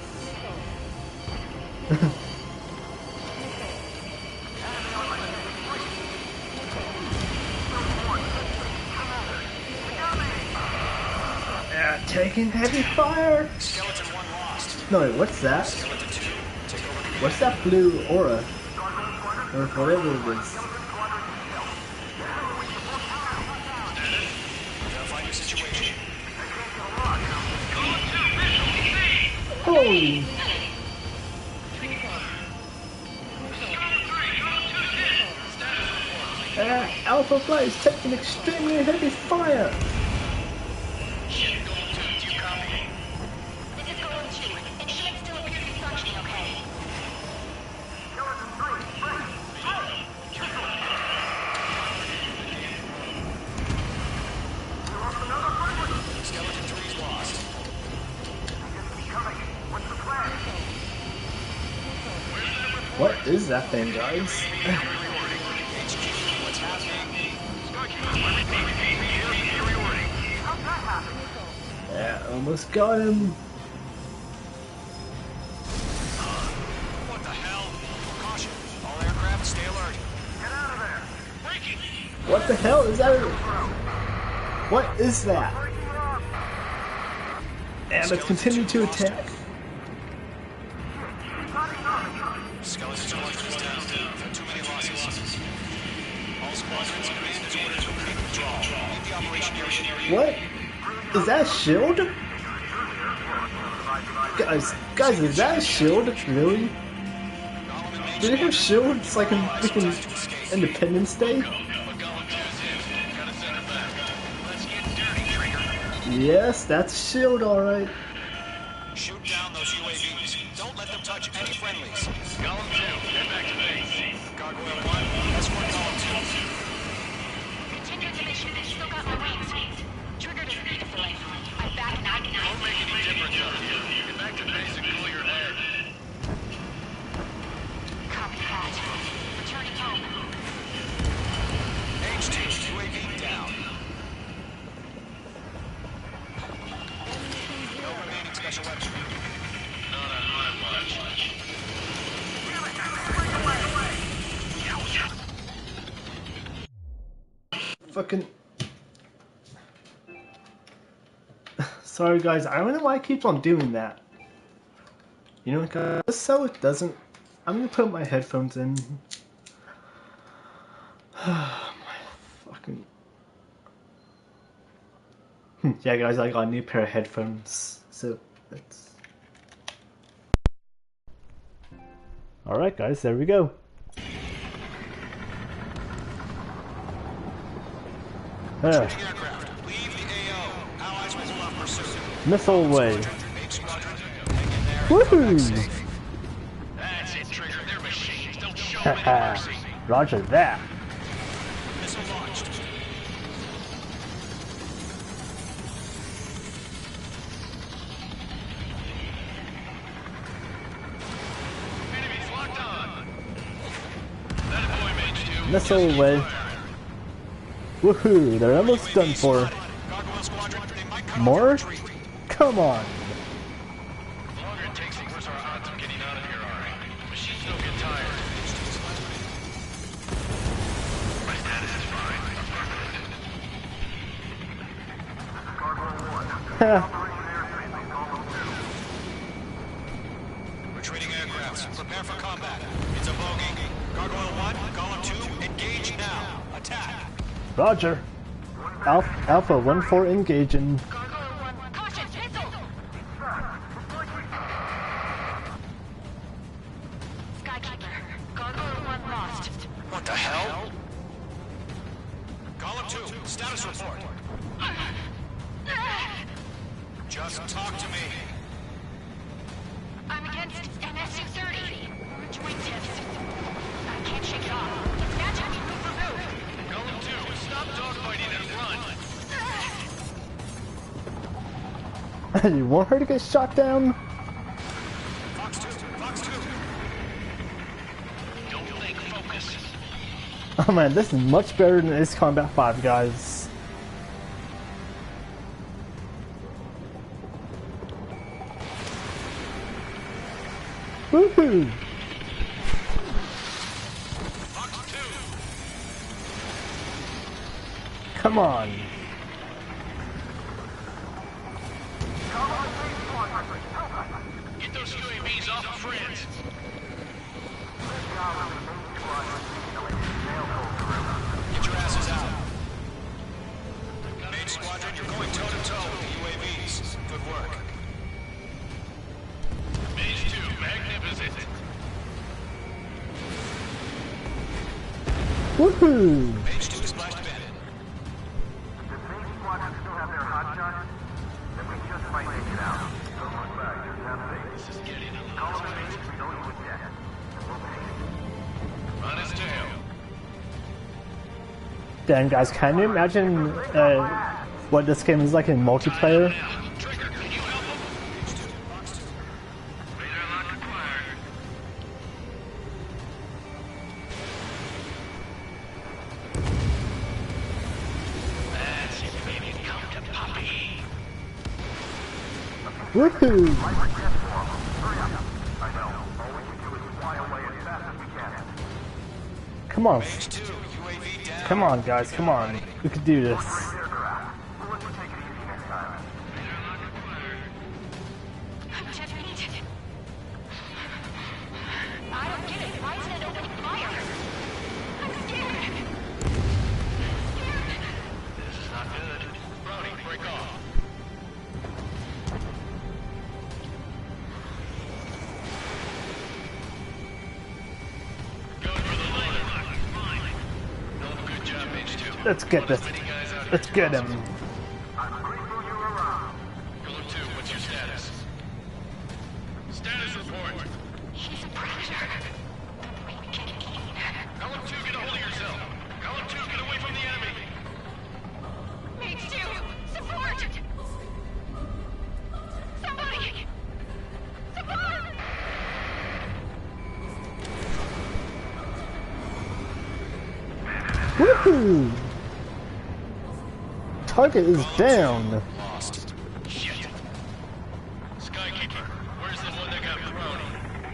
Yeah, taking heavy fire. Skeleton 1 lost. No, wait, what's that? Skeleton 2, take over command. What's that blue aura? Or whatever it is. Identify your situation. Holy! Alpha flight is taking extremely heavy fire. This is Golden 2. Instruments still appear to be functioning okay. Skeleton 3's lost. What is that thing, guys? HQ, what's happening? Yeah, almost got him. What the hell? Caution. All aircraft, stay alert. Get out of there. Breaking. What the hell is that? What is that? And let's continue to attack. Skeleton 1 is down. Too many losses. All squadrons, command is ordered to complete withdrawal. Leave the operation area. What? Is that a shield? Guys, is that a shield? Really? Do they have shields like in freaking Independence Day? Yes, that's a shield, alright. Shoot down those UAVs. Don't let them touch any friendlies. Column 2, head back to base. Gargoyle 1, escort column 2. Continue the mission. Still got my wings. Triggered is redeployed. I'm back now. Won't make any difference up here. Get back to base and cool your head. Copy that. Returning home. HT, UAV down. No remaining special weapons. Not on my watch. Fucking. Sorry, guys. I don't know why it keeps on doing that. You know, guys, just so it doesn't. I'm gonna put my headphones in. My fucking. Yeah, guys, I got a new pair of headphones, so that's... Alright, guys, there we go. Missile way. Woohoo! That's it, Trigger. They're machines. Don't show any mercy. Roger that. Missile launched. Enemies locked on. That boy Mage 2. Missile way. Woohoo! They're almost done for. More? Come on. The longer it takes, the worse our odds of getting out of here are. Machines don't get tired. My status is fine. Retreating aircrafts. Prepare for combat. It's a bogey. Gargoyle 1, Column 2, engage now. Attack. Roger. Alpha 1-4 engaging. What the hell? Column 2, status report. Just talk to me. I'm against MS-230. Rejoin test. I can't shake it off. It's magic. Move. Column 2, stop dogfighting and run. You want her to get shot down? Fox 2, Fox 2. Don't think, focus. Oh man, this is much better than Ace Combat 5, guys. Woohoo! Fox 2. Come on. Get those UAVs off of France. Get your asses out. Main squadron, you're going toe-to-toe with the UAVs. Good work. Mage 2, magnificent. Woohoo! Mage 2 is splashed bandit. Does main squadron still have their hot shots? Then we just might make it out. Don't look back, just have faith. This is getting a little Call tight. the mates, we know you would get. We'll take it. On his tail. Damn, guys, can you imagine what this game is like in multiplayer? Trigger, can you help him? Mage 2, Fox 2. Radar lock acquired. That's it, baby. Come to Poppy. Woohoo! Hurry up. I know. All we can do is fly away as fast as we can. Come on. Mage 2, UAV down. Come on, guys, come on. We can do this. Aircraft. We'll let you take it easy next time. I'm defeated. I don't get it. Why isn't it opening fire? I'm scared. This is not good. Brody, break off. Go for the laser. No, good job, Mage 2. Let's get this. Let's get him. I'm grateful you're around. Column 2, what's your status? Status report. He's a predator. The brain can eat. Column 2, get a hold of yourself. Column 2, get away from the enemy. Mage 2, support! Somebody! Support! Woohoo! Target is down. Lost. Shit. Skykeeper, where's the one that got thrown?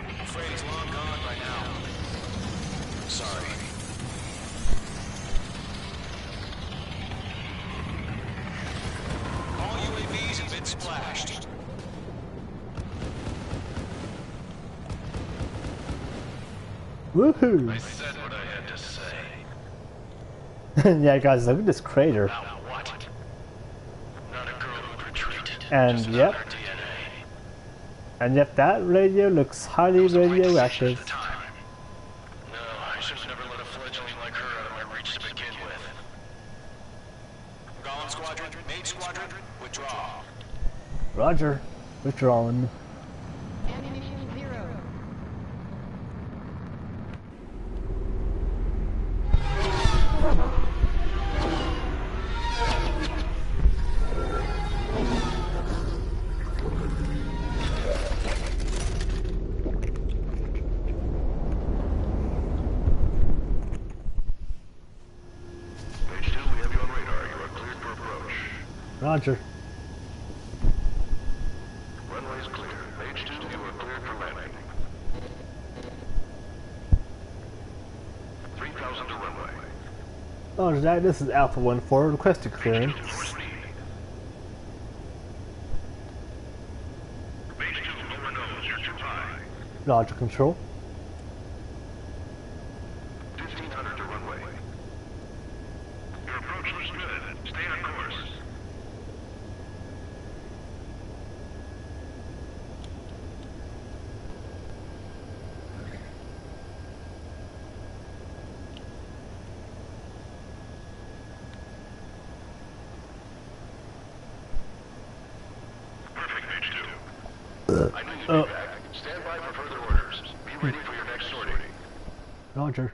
I'm afraid he's long gone by now. Sorry. All UAVs have been splashed. Woohoo! I said what I had to say. Yeah, guys, look at this crater. Now what? Not a And yep. And yep, that radio looks highly radioactive. No, I should have never let a fledgling like her out of my reach to begin with. Golem Squadron, Mage Squadron, withdraw. Roger. Withdrawing. Ammunition 0. Roger. Runway is clear. Page 2, you are cleared for landing. 3,000 to runway. Roger that. This is Alpha 1-4. Requested clearance. Page 2, lower nose. You're too high. Roger control. 1,500 to runway. Your approach looks good. Stay on course. I knew you'd be back. Stand by for further orders. Be ready for your next sortie. Roger.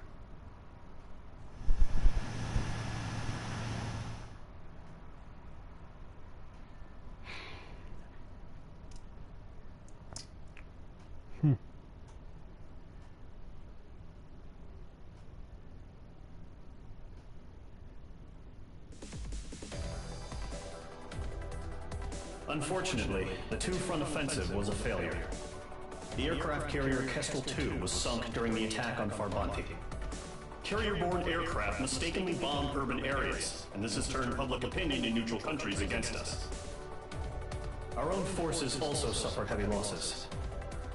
Unfortunately, the two-front offensive was a failure. The aircraft carrier Kestrel II was sunk during the attack on Farbanti. Carrier-borne aircraft mistakenly bombed urban areas, and this has turned public opinion in neutral countries against us. Our own forces also suffered heavy losses.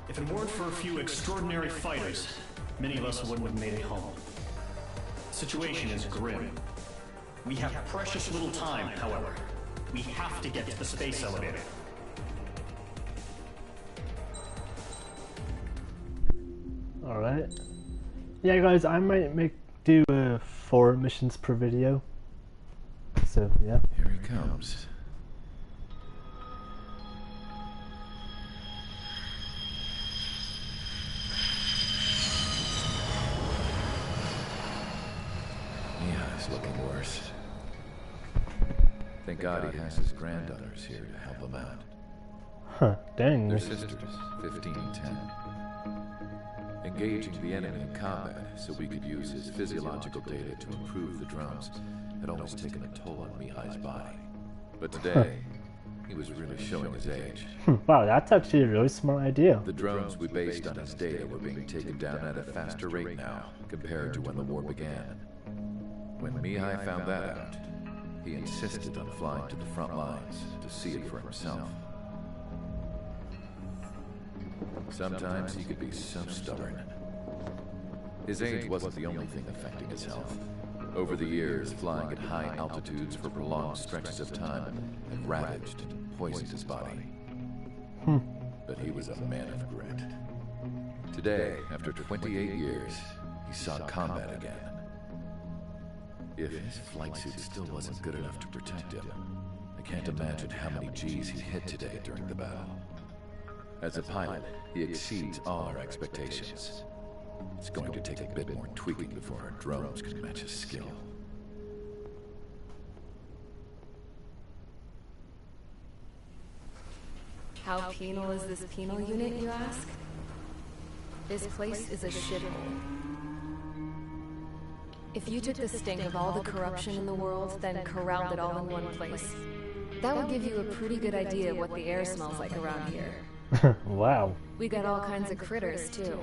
If it weren't for a few extraordinary fighters, many of us wouldn't have made it home. The situation is grim. We have precious little time, however. We have to get to the space elevator. Alright. Yeah guys, I might do 4 missions per video. So yeah. Here he comes. Yeah, it's looking worse. Thank God he has his granddaughters here to help him out. Huh, dang. Their sisters, 15 and 10. Engaging the enemy in combat so we could use his physiological data to improve the drones had always taken a toll on Mihai's body. But today, he was really showing his age. Wow, that's actually a really smart idea. The drones we based on his data were being taken down at a faster rate now, compared to when the war began. When Mihai found that out, he insisted on flying to the front lines to see it for himself. Sometimes he could be so stubborn. His age wasn't the only thing affecting his health. Over the years, flying at high altitudes for prolonged stretches of time had ravaged and poisoned his body. But he was a man of grit. Today, after 28 years, he saw combat again. If his flight suit still wasn't good enough to protect him, I can't imagine how many G's he hit today during the battle. As a pilot, he exceeds all our expectations. It's going to take a bit more tweaking before our drones can match his skill. How penal is this penal unit, you ask? This place is a shithole. If you took the stink of all the corruption in the world, then corralled it all in one place, that would give you a pretty good idea of what the air smells like around here. Wow. We got all kinds of critters, too.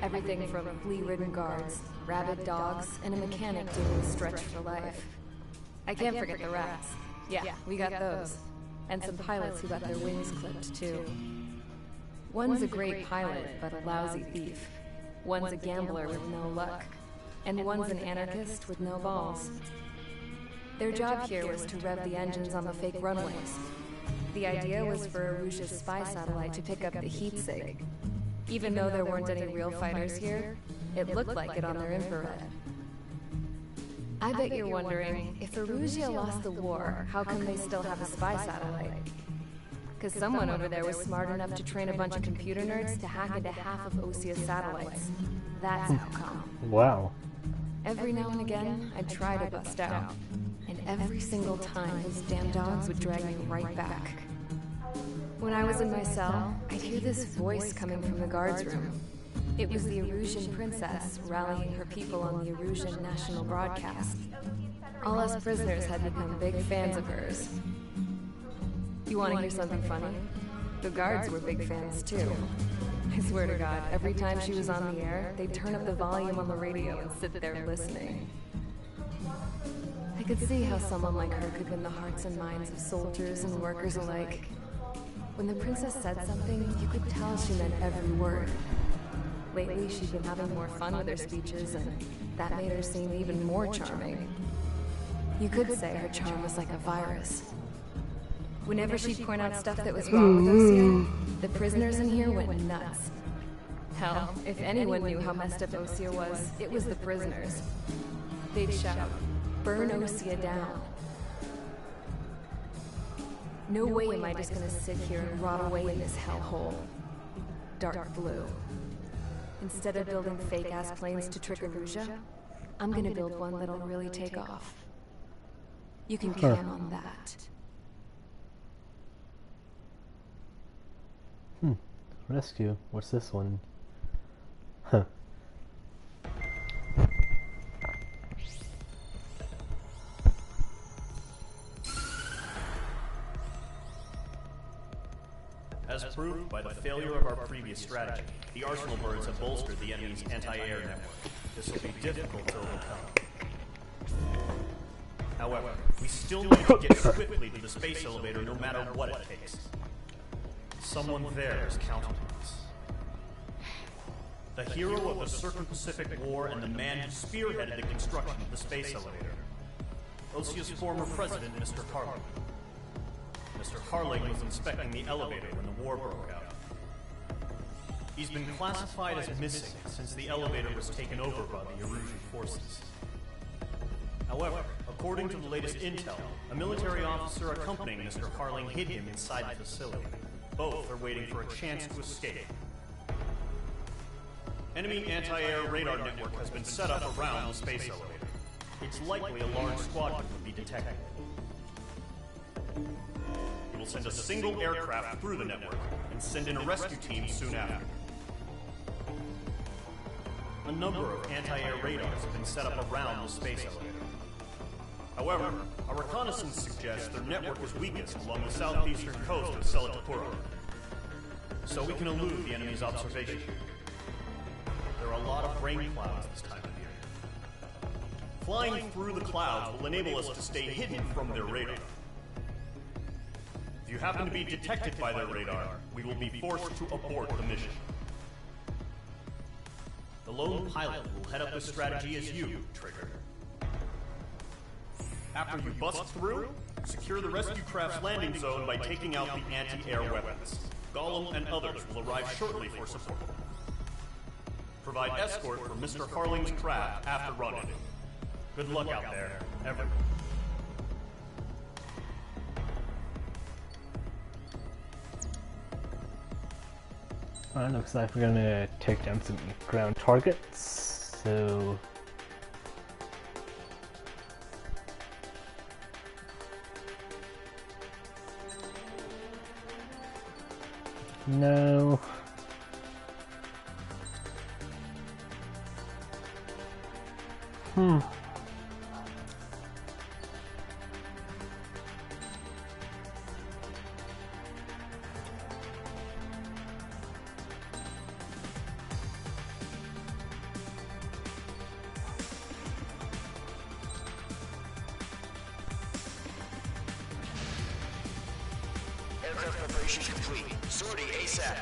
Everything from flea-ridden guards, rabid dogs, and a mechanic doing the stretch for life. I can't forget the rats. Yeah, we got those. And some pilots who got their wings clipped, too. One's a great pilot, but a lousy thief. One's a gambler with no luck. And one's an anarchist with no balls. Their job here was to rev the engines on the fake runways. The idea was for Arusia's spy satellite to pick up the heat sig. Even though there weren't any real fighters here, it looked like it on their infrared. I bet you're wondering, if Arusia lost the war, how come they still have a spy satellite? Because someone over there was smart enough to train a bunch of computer nerds to hack into half of Osia's satellites. That's how come. Wow. Every now and again, I'd try to bust out. And every single time, those damn dogs would drag me right back. When I was in my cell, I'd hear this voice coming from the guards room. It was the Erusian princess rallying her people on the Erusian national broadcast. All us prisoners had become big fans of hers. You want to hear something funny? The guards were big fans too. I swear to God, every time she was on the air, they'd turn up the volume on the radio and sit there listening. I could see how someone like her could win the hearts and minds of soldiers and workers alike. When the princess said something, you could tell she meant every word. Lately, she'd been having more fun with her speeches, and that made her seem even more charming. You could say her charm was like a virus. Whenever she'd point out stuff that was wrong with Osia, the prisoners in here went nuts. Hell, if anyone knew how messed up Osia was, it was the prisoners. They'd shout, "Burn Osia down." No way am I just gonna sit here and rot away in this hellhole. Dark blue. Instead of building fake-ass planes to trick Arusia, I'm gonna build one that'll really take off. You can count on that. Rescue. What's this one? Huh. As proved by the failure of our previous strategy, the Arsenal birds have bolstered the enemy's anti-air network. This will be difficult to overcome. However, we still need to get swiftly to the space elevator no matter what it takes. Someone there is counting on us. The hero of the Circum-Pacific War and the man who spearheaded the construction of the space elevator. Osia's former president, Mr. Harling. Mr. Harling was inspecting the elevator when the war broke out. He's been classified as missing since the elevator was taken over by the Erusian forces. However, according to the latest intel, a military officer accompanying Mr. Harling hid him inside the facility. Both are waiting for a chance to escape. Enemy anti-air radar network has been set up around the space elevator. It's likely a large squadron would be detected. We will send a single aircraft through the network and send in a rescue team soon after. A number of anti-air radars have been set up around the space elevator. However, our reconnaissance suggests their network is weakest along the southeastern coast of Selatapura, so we can elude the enemy's observation. There are a lot of rain clouds this time of year. Flying through the clouds will enable us to stay hidden from their radar. If you happen to be detected by their radar, we will be forced to abort the mission. The lone pilot will head up this strategy as you, Trigger. After you bust through, secure the rescue craft's landing zone by taking out the anti-air weapons. Gollum and others will arrive shortly for support. Provide escort for Mr. Harling's craft after rendezvous. Good luck out there, everyone. Alright, looks like we're gonna take down some ground targets, so... No... Aircraft preparations complete. Sortie ASAP.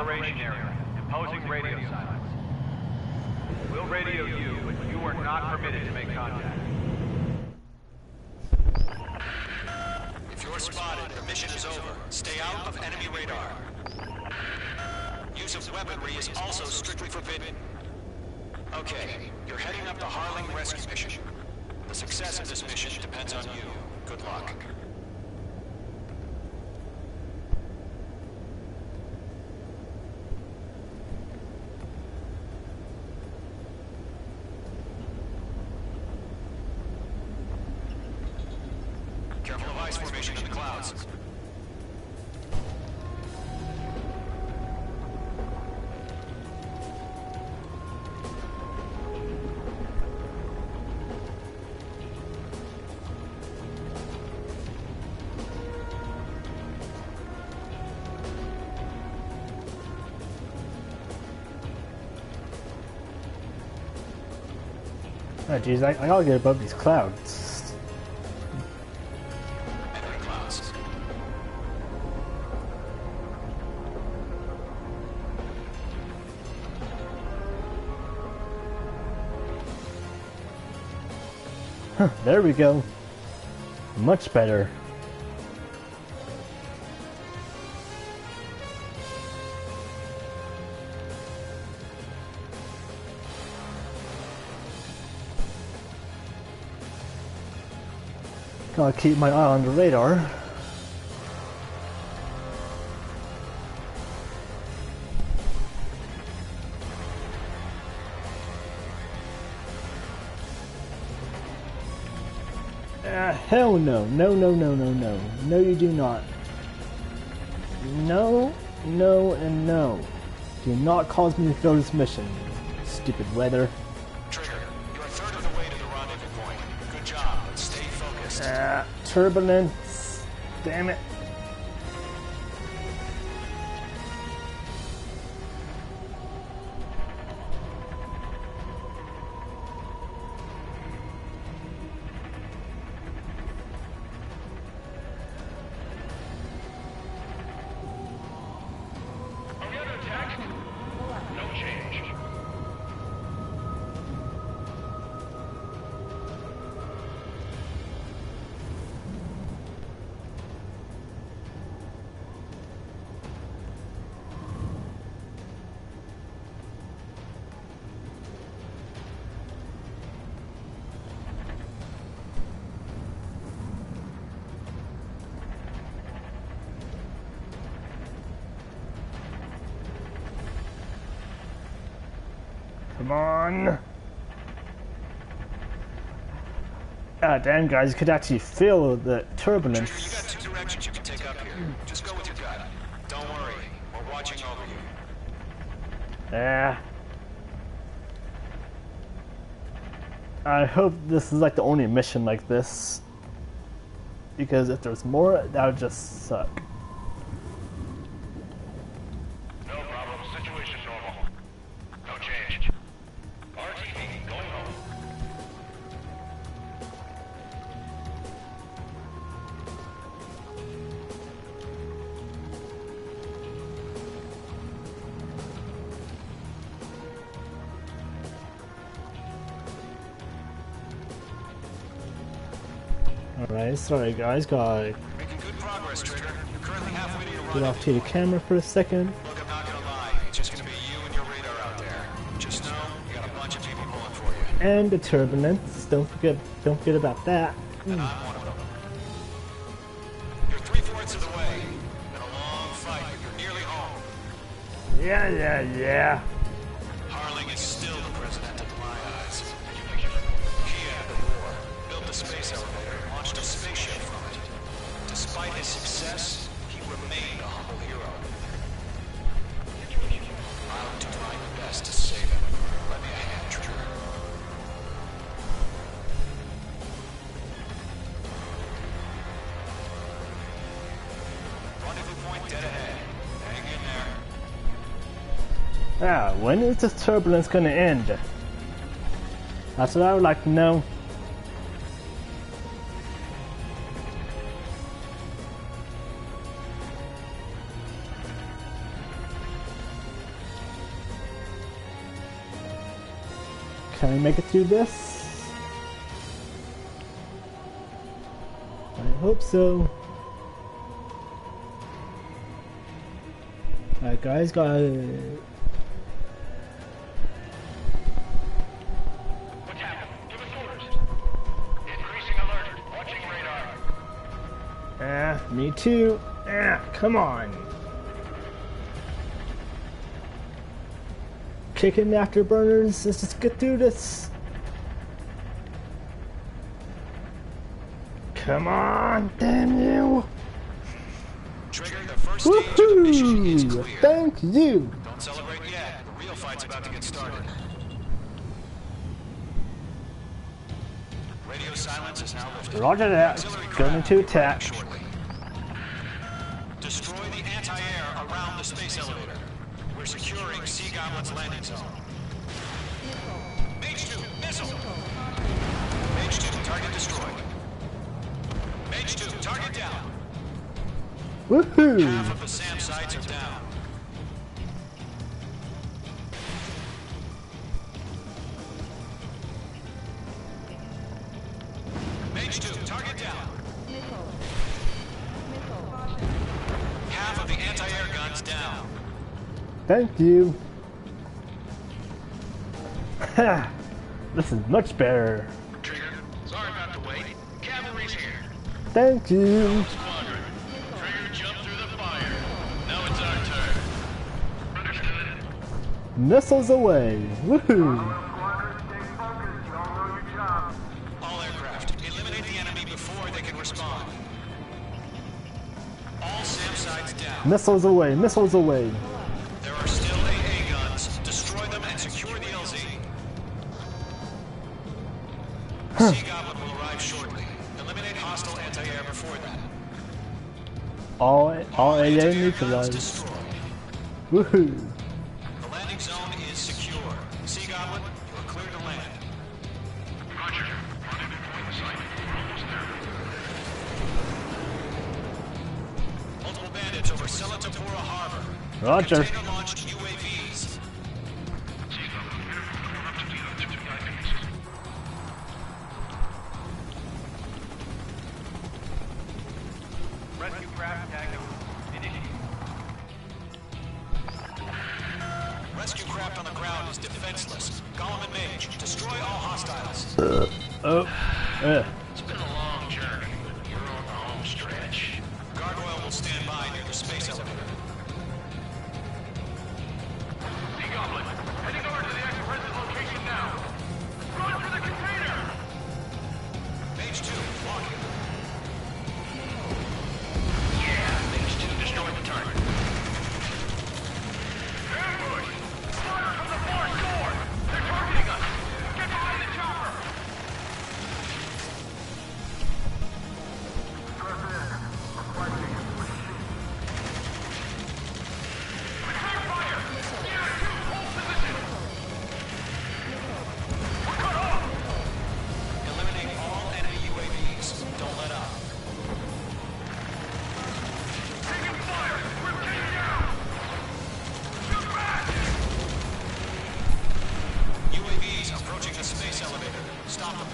operation area. Imposing radio silence. We'll radio you, but you are not permitted to make contact. If you're spotted, your mission is over. Stay out of enemy radar. Use of weaponry is also strictly forbidden. Okay, you're heading up the Harling rescue mission. The success of this mission depends on you. Good luck. Careful of ice formation in the clouds. Oh jeez, I gotta get above these clouds. Huh, there we go. Much better. Gotta keep my eye on the radar. Hell no. No, no, no, no, no. No, you do not. No, no, and no. Do not cause me to fail this mission. Stupid weather. Trigger, you're a third of the way to the rendezvous point. Good job, but stay focused. Turbulence. Damn it. Come on. God damn, guys, you could actually feel the turbulence. Trigger, you got two directions you can take up here. Just go with your gut. Don't worry, we're watching over you. I hope this is like the only mission like this. Because if there's more, that would just suck. No problem. Situation normal. No change. RTV, going home. Alright, sorry guys, gotta Making good progress, Trigger. You're currently halfway to your get rendezvous. off to the camera for a second. Look, I'm not gonna lie. It's just gonna be you and your radar out there. Just know, you got a bunch of people pulling for you. And the turbulence, don't forget about that. And I'm one of them. You're 3/4 of the way. Been a long fight, but you're nearly home. Yeah. Harling is still the president of my eyes. He ended the war, built a space elevator, and launched a spaceship from it. Despite his success, he remained a humble hero. I'll do my best to save him. Lend me a hand, Trigger. Rendezvous point dead ahead. Hang in there. When is this turbulence gonna end? That's what I would like to know. Can I make it through this? I hope so. Alright guys, got it. What's happened? Give us orders. Increasing alert. Watching radar. Me too. Come on. Kicking afterburners. Let's just get through this. Come on, damn you. Trigger, the first stage of the mission is clear. Thank you. Don't celebrate yet. The real fight's about to get started. Radio silence is now lifted. Roger that. Going to attack. Shortly. Destroy the anti-air around the space elevator. We're securing Sea Goblin's landing zone. Mage 2, missile! Mage 2, target destroyed. Mage 2, target down. Woohoo! Half of the SAM sites are down. Mage 2, target down. Half of the anti-air guns down. Thank you. Ha! This is much better. Trigger, sorry about the wait. Cavalry's here. Thank you. Squadron. Trigger jumped through the fire. Now it's our turn. Understood. Missiles away. Woohoo! All aircraft, eliminate the enemy before they can respond. All SAM sites down. Missiles away. Missiles away. There are still AA guns. Destroy them and secure the LZ. Sea Goblin will arrive shortly. Eliminate hostile anti-air before that. All AA anti-air neutralized. guns destroyed. Woohoo! The landing zone is secure. Sea Goblin, you are clear to land. Roger. Rendezvous point site. Almost there. Multiple bandits over Selatapura Harbor. Roger. Container-launched UAVs. Rescue craft tag initiated. Rescue craft on the ground is defenseless. Golem and Mage, destroy all hostiles. It's been a long journey. You're on the home stretch. Gargoyle will stand by near the space elevator. Sea Goblin, heading over to the ex-president's location now. Run for the container! Mage 2, blocking. Yeah, Mage 2 destroyed the target. Ambush! Fire from the far shore! They're targeting us! Get behind the chopper! Return fire! Gear 2, hold position! We're cut off! Eliminate all enemy UAVs. Don't let up. Taking fire! We're getting down! Shoot back! UAVs approaching the space elevator. Stop them.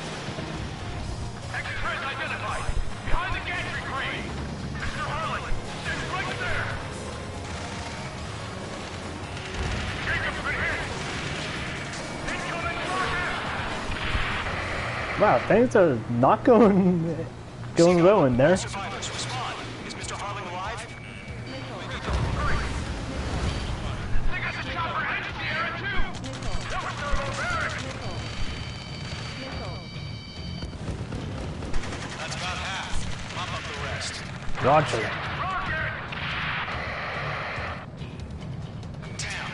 Express identified! Behind the gantry crane! Mr. Harlan! It's right there! Jacob's been hit! Incoming rocket! Wow, things are not going well in there. Survivors, respond. Is Mr. Harlan alive? They got the chopper headed to the air too! That was their low barrack! That's about half. Pump up the rest. Roger. Rocket! Damn.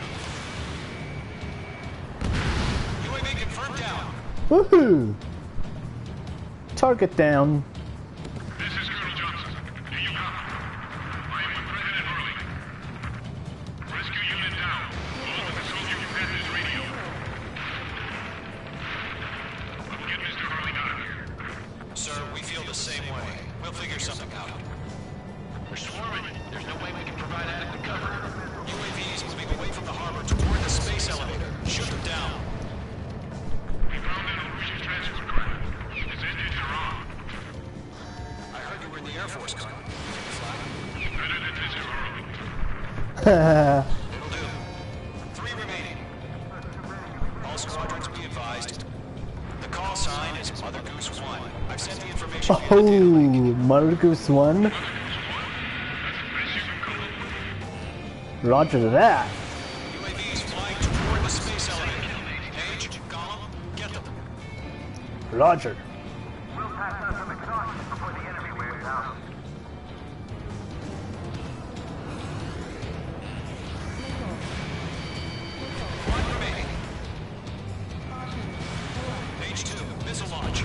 UAV confirmed down. Woohoo! Target down. This is Colonel Johnson. Do you copy? I am with President Hurley. Rescue unit down. All of the soldiers have this radio. We'll get Mr. Hurley out of here. Sir, we feel the same way. We'll figure something out. We're swarming. There's no way we can provide adequate cover. UAVs moving away from the harbor toward the space elevator. Shoot them down. It'll do. 3 remaining. All squadrons be advised. The call sign is Mother Goose 1. I've sent the information via the data link. Mother Goose 1? Roger that. UAVs flying toward the space elevator. Page, Gollum, get them. Roger. We'll pass out some exhaustion before the enemy wears out. One remaining. Page 2, missile launch.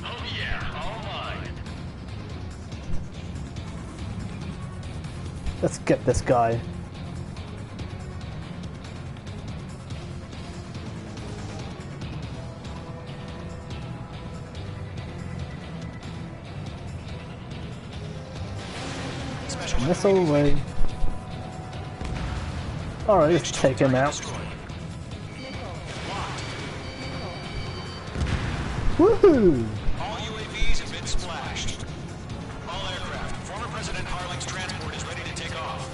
Oh yeah, all mine. Let's get this guy. Missile away. Alright, let's take him out. Woohoo! All UAVs have been splashed. All aircraft. Former President Harling's transport is ready to take off.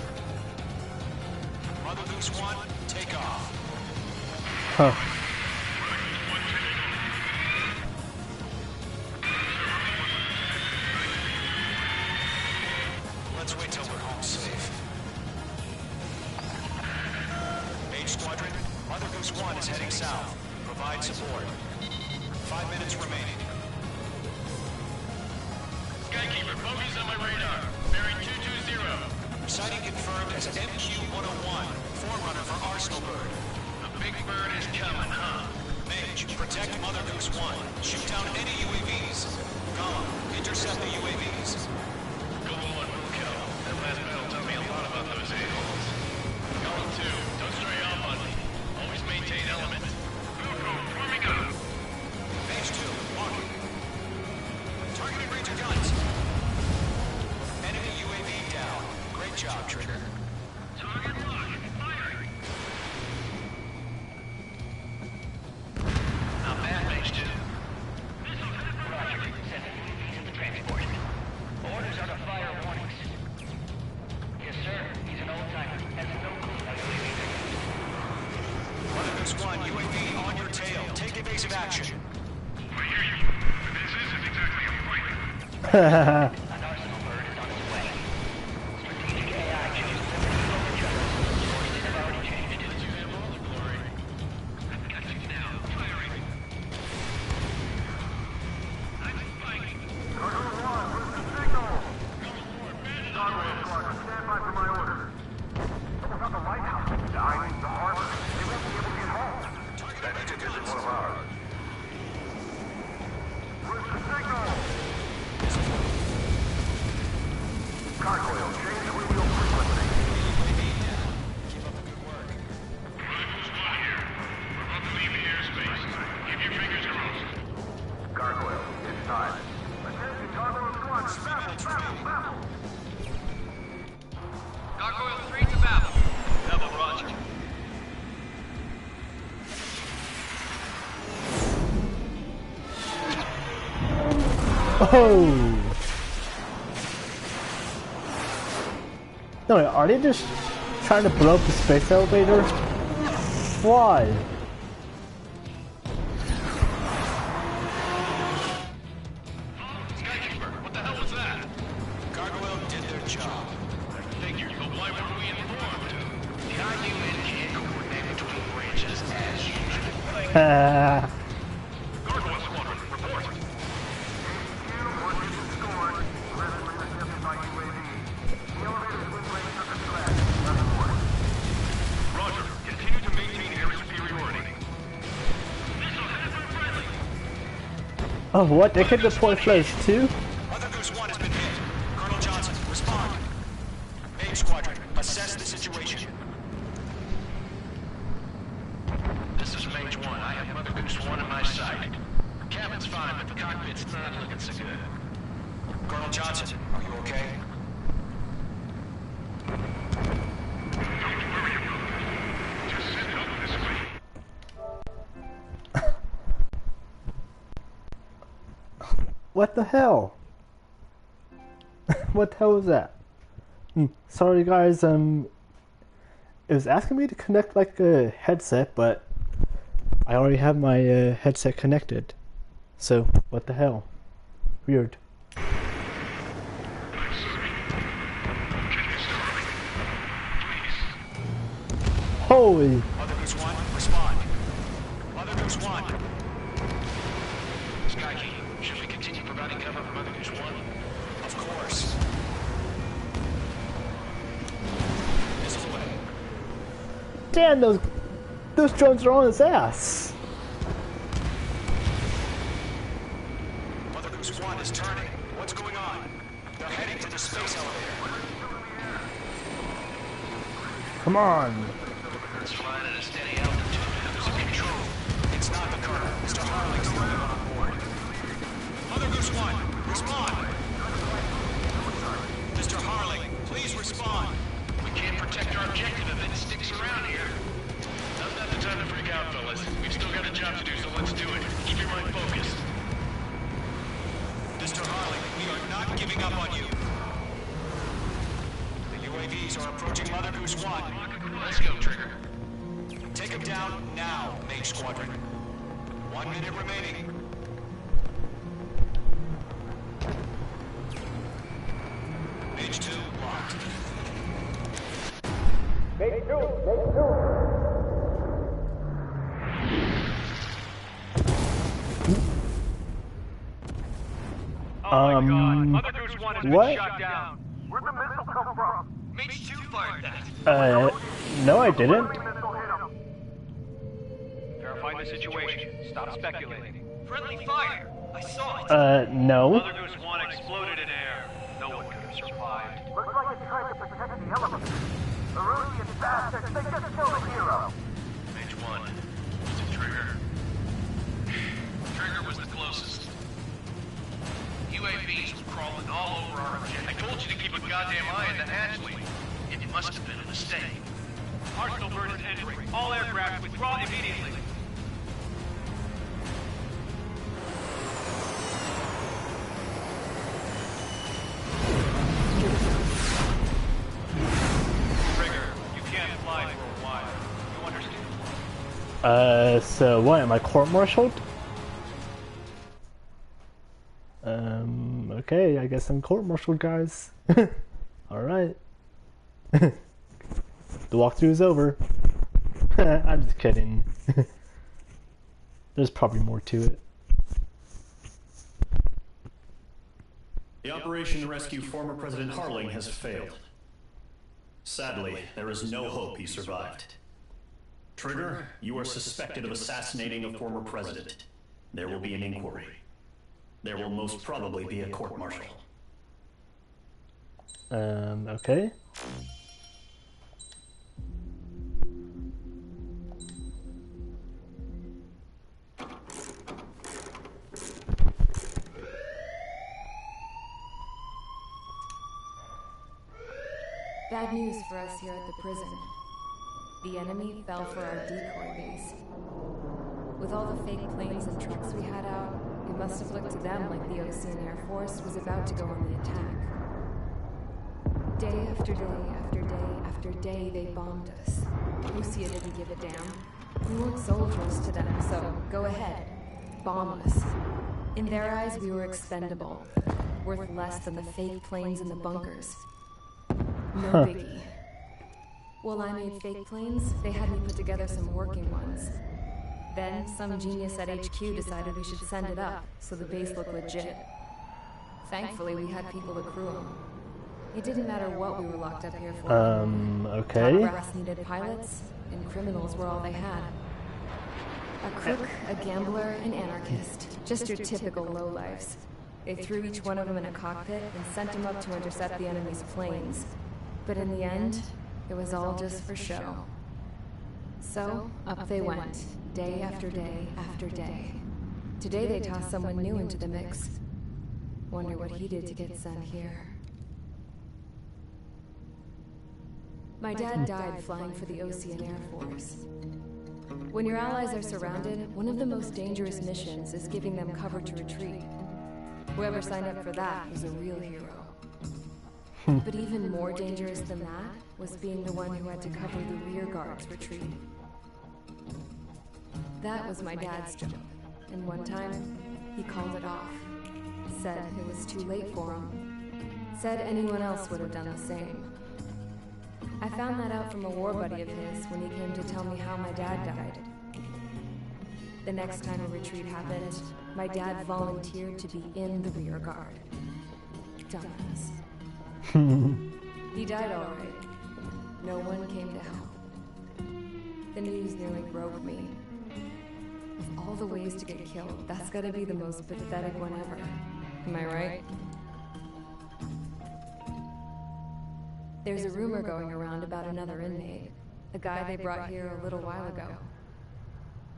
Mother Goose 1, take off. Huh. Let's wait till we're home safe. Page Squadron, Mother Goose 1 is heading south. Provide support. 5 minutes remaining. Skykeeper, bogeys on my radar. Bearing 220. Sighting confirmed as MQ-101, forerunner for Arsenal Bird. The big bird is coming, huh? Mage, protect Mother Goose 1. Shoot down any UAVs. Gollum, intercept the UAVs. Golem 1 will kill. That last battle taught me a lot about those a-holes. Golem 2, don't stray off on me. Always maintain element. Forming up. Page 2, walking. Targeting Ranger guns. Enemy UAV down. Great job, Trigger. Target locked. Firing. Not bad, Page 2. Roger. Send UAVs into transport. Orders are to fire warnings. Yes, sir. He's an old-timer. Has no clue how UAVs are used. Mother Goose 1, UAV on your tail. Take evasive action. I hear you. But this isn't exactly a fight. An Arsenal bird is on its way. Strategic AI chooses liberty over justice. Forces have already changed. Let you have all the glory. I've got you now. Firing. I'm fighting. Cargo 1, where's the signal? Conway Squadron, stand by for my orders. What about the lighthouse? I mean, the harbor. They won't be able to get home. That ticket isn't one of ours. Where's the signal? Carcoil, change the radio frequency. Keep up the good work. Rifle squad here. We're about to leave the airspace. Keep your fingers crossed. Gargoyle, it's time. Attention, Gargoyle Squadron, battle. Gargoyle 3 to battle. Double Roger. Oh! No, are they just trying to blow up the space elevator? Why? Skykeeper, what the hell was that? Gargoyle did their job. I figured, but why weren't we informed? The IUN can't coordinate between branches as usual. Gargoyle squadron, report. Roger, continue to maintain air superiority. Oh, what? They can deploy flares too? Mother Goose 1 has been hit. Colonel Johnson, respond. Mage Squadron, assess the situation. This is Mage 1. I have Mother Goose 1 in my sight. Cabin's fine, but the cockpit's not looking so good. Colonel Johnson, are you okay? Just send it up this way. What the hell? What the hell was that? Sorry guys, it was asking me to connect like a headset, but I already have my headset connected. So, what the hell? Weird. Holy! Mother Goose 1, respond. Mother Goose 1. Sky Key, should we continue providing cover for Mother Goose 1? Of course. This way. Damn, those drones are on his ass. Mother Goose 1 is turning. What's going on? They're heading to the space elevator. Come on. It's flying at a steady altitude. Losing control. It's not the Colonel. Mr. Harling's the only one on board. Mother Goose 1, respond. Mr. Harling, please respond. We can't protect our objective if it sticks around here. Now's not the time to freak out, fellas. We've still got a job to do, so let's do it. Keep your mind focused. Mr. Harling, we are not giving up on you. The UAVs are approaching Mother Goose 1. Let's go, Trigger. Take him down now, Mage Squadron. 1 minute remaining. Mage 2 locked. Mage 2, Mage 2. Oh my God. Mother Goose 1 has what? been shot down. Where'd the missile come from? Mage 2 fired that. No I didn't. Verify the situation. Stop speculating. Friendly fire. I saw it. No. Mother Goose 1 exploded in air. No one could have survived. Looks like it's trying to protect the elements. The Russian bastards, they just killed a hero. Mage 1. Is it Trigger? Trigger was the closest. UAVs were crawling all over our objective. I told you to keep a goddamn eye on the hatchway. It must have been a mistake. Arsenal bird is entering. All aircraft withdraw immediately. Trigger, you can't fly for a while. You understand? So what, am I court-martialed? Okay, I guess I'm court-martialed, guys. Alright. The walkthrough is over. I'm just kidding. There's probably more to it. The operation to rescue former President Harling has failed. Sadly, there is no hope he survived. Trigger, you are suspected of assassinating a former president. There will be an inquiry. There will most probably be a court-martial. Okay. Bad news for us here at the prison. The enemy fell for our decoy base. With all the fake planes and trucks we had out, it must have looked to them like the Ocean Air Force was about to go on the attack. Day after day after day after day, they bombed us. Lucia didn't give a damn. We weren't soldiers to them, so go ahead. Bomb us. In their eyes, we were expendable. Worth less than the fake planes in the bunkers. No biggie. While I made fake planes, they had me put together some working ones. Then, some genius at HQ decided we should send it up, so the base looked legit. Thankfully, we had people to crew them. It didn't matter what we were locked up here for. Okay. Top brass needed pilots, and criminals were all they had. A crook, a gambler, an anarchist. Just your typical lowlifes. They threw each one of them in a cockpit and sent them up to intercept the enemy's planes. But in the end, it was all just for show. So, up they went, day after day after day. Today they tossed someone new into the mix. Wonder what he did to get sent here. My dad died flying for the Ocean Air Force. When your allies are surrounded, one of the most dangerous missions is giving them cover to retreat. Whoever signed up for that was a real hero. But even more dangerous than that was being the one who had to cover the rear guard's retreat. That was my dad's job, and one time, he called it off. Said it was too late for him. Said anyone else would have done the same. I found that out from a war buddy of his when he came to tell me how my dad died. The next time a retreat happened, my dad volunteered to be in the rear guard. Dumbass. He died all right. No one came to help. The news nearly broke me. Of all the ways to get killed, that's gotta be the most pathetic one ever. Am I right? There's a rumor going around about another inmate. A guy they brought here a little while ago.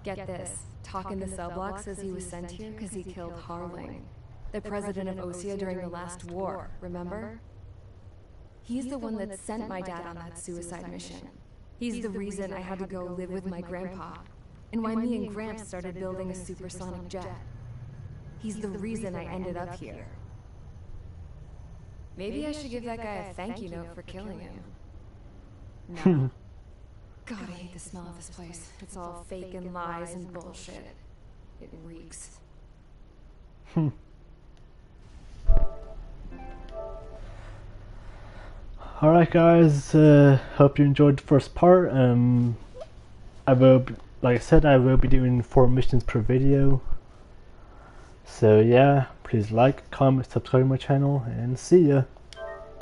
Get this, Talk in the cell block says he was sent here because he killed Harling, the president of Osea during the last war, remember? He's the one that sent my dad on that suicide mission. He's the reason I had to go live with my grandpa, and why me and Gramps started building a supersonic jet. He's the reason I ended up here. Maybe I should give that guy a thank you note for killing him. No. God, I hate the smell of this place. It's all fake and lies and bullshit. It reeks. Alright guys, hope you enjoyed the first part. I will, like I said, I will be doing 4 missions per video. So yeah, please like, comment, subscribe to my channel, and see ya.